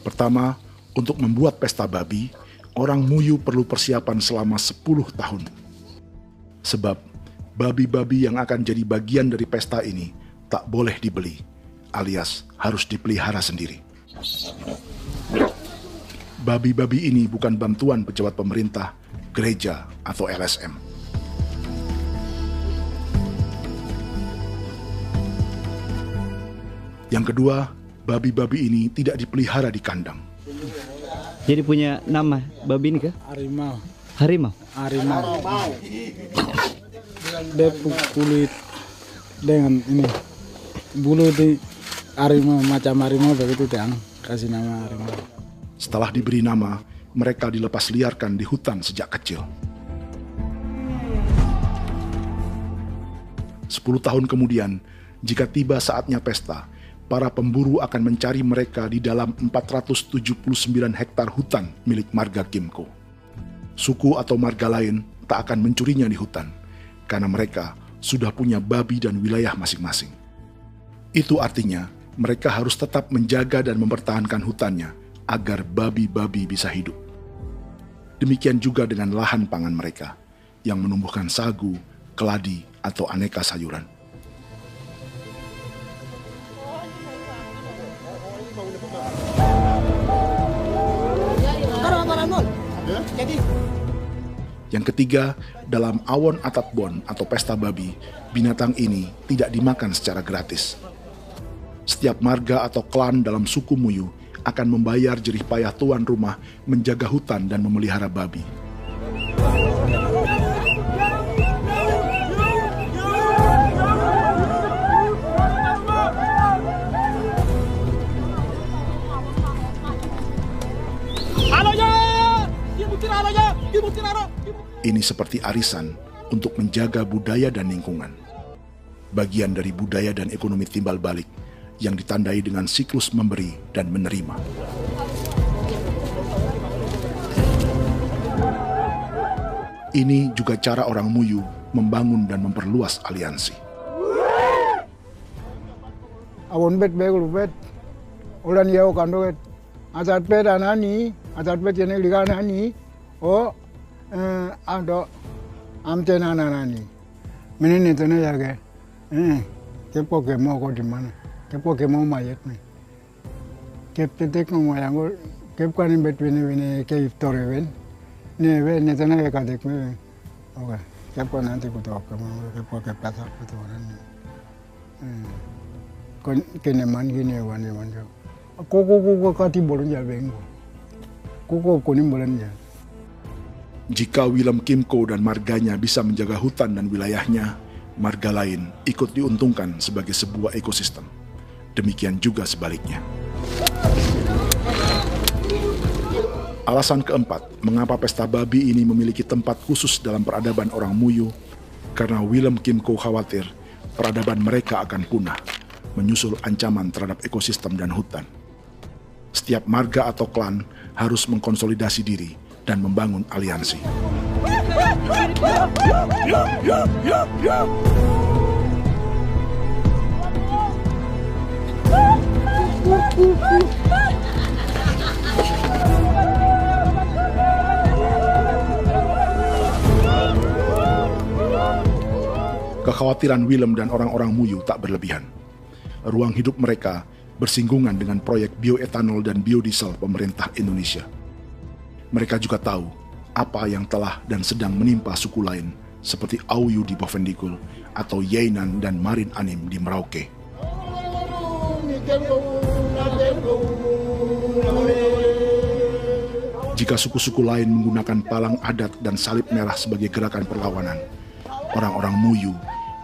Pertama, untuk membuat pesta babi, orang Muyu perlu persiapan selama 10 tahun. Sebab, babi-babi yang akan jadi bagian dari pesta ini tak boleh dibeli, alias harus dipelihara sendiri. Babi-babi ini bukan bantuan pejabat pemerintah, gereja, atau LSM. Yang kedua, babi-babi ini tidak dipelihara di kandang. Jadi punya nama babi ini kah? Harimau. Harimau? Harimau. Dia kulit dengan ini. Bulu di harimau, macam harimau begitu yang kasih nama harimau. Setelah diberi nama, mereka dilepas liarkan di hutan sejak kecil. 10 tahun kemudian, jika tiba saatnya pesta, para pemburu akan mencari mereka di dalam 479 hektar hutan milik marga Kimco. Suku atau marga lain tak akan mencurinya di hutan, karena mereka sudah punya babi dan wilayah masing-masing. Itu artinya, mereka harus tetap menjaga dan mempertahankan hutannya, agar babi-babi bisa hidup. Demikian juga dengan lahan pangan mereka, yang menumbuhkan sagu, keladi, atau aneka sayuran. Yang ketiga, dalam Awon Atatbon atau pesta babi, binatang ini tidak dimakan secara gratis. Setiap marga atau klan dalam suku Muyu akan membayar jerih payah tuan rumah menjaga hutan dan memelihara babi. Ini seperti arisan untuk menjaga budaya dan lingkungan. Bagian dari budaya dan ekonomi timbal balik yang ditandai dengan siklus memberi dan menerima. Ini juga cara orang Muyu membangun dan memperluas aliansi. Awon bet begul bet, ulan yau kando bet, asat bet anani, asat bet yang liga anani, oh, ado amten anani, menin itu nih ya ke, kepo kemo kau di mana? Kepo kemo mayat nih. Kep tetek mau yang gua kep kan bet wini ke iftore wen. Nih wen nih tanah ya kadek nih. Oke, kepo nanti kutu kamu kepo kepasak kutu orang. Kon keneman gini wan. Koko kati bolon ya bengko. Koko kuning bolon ya. Jika Willem Kimco dan marganya bisa menjaga hutan dan wilayahnya, marga lain ikut diuntungkan sebagai sebuah ekosistem. Demikian juga sebaliknya. Alasan keempat, mengapa pesta babi ini memiliki tempat khusus dalam peradaban orang Muyu, karena Willem Kimco khawatir peradaban mereka akan punah, menyusul ancaman terhadap ekosistem dan hutan. Setiap marga atau klan harus mengkonsolidasi diri dan membangun aliansi. Kekhawatiran Willem dan orang-orang Muyu tak berlebihan. Ruang hidup mereka bersinggungan dengan proyek bioetanol dan biodiesel pemerintah Indonesia. Mereka juga tahu apa yang telah dan sedang menimpa suku lain seperti Auyu di Bovendikul atau Yainan dan Marin Anim di Merauke. Jika suku-suku lain menggunakan palang adat dan salib merah sebagai gerakan perlawanan, orang-orang Muyu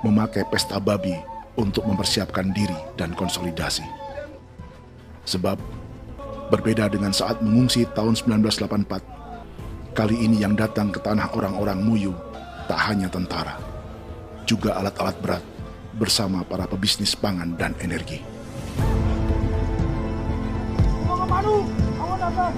memakai pesta babi untuk mempersiapkan diri dan konsolidasi. Sebab, berbeda dengan saat mengungsi tahun 1984, kali ini yang datang ke tanah orang-orang Muyu tak hanya tentara, juga alat-alat berat bersama para pebisnis pangan dan energi. Mau ke Manu, mau datang.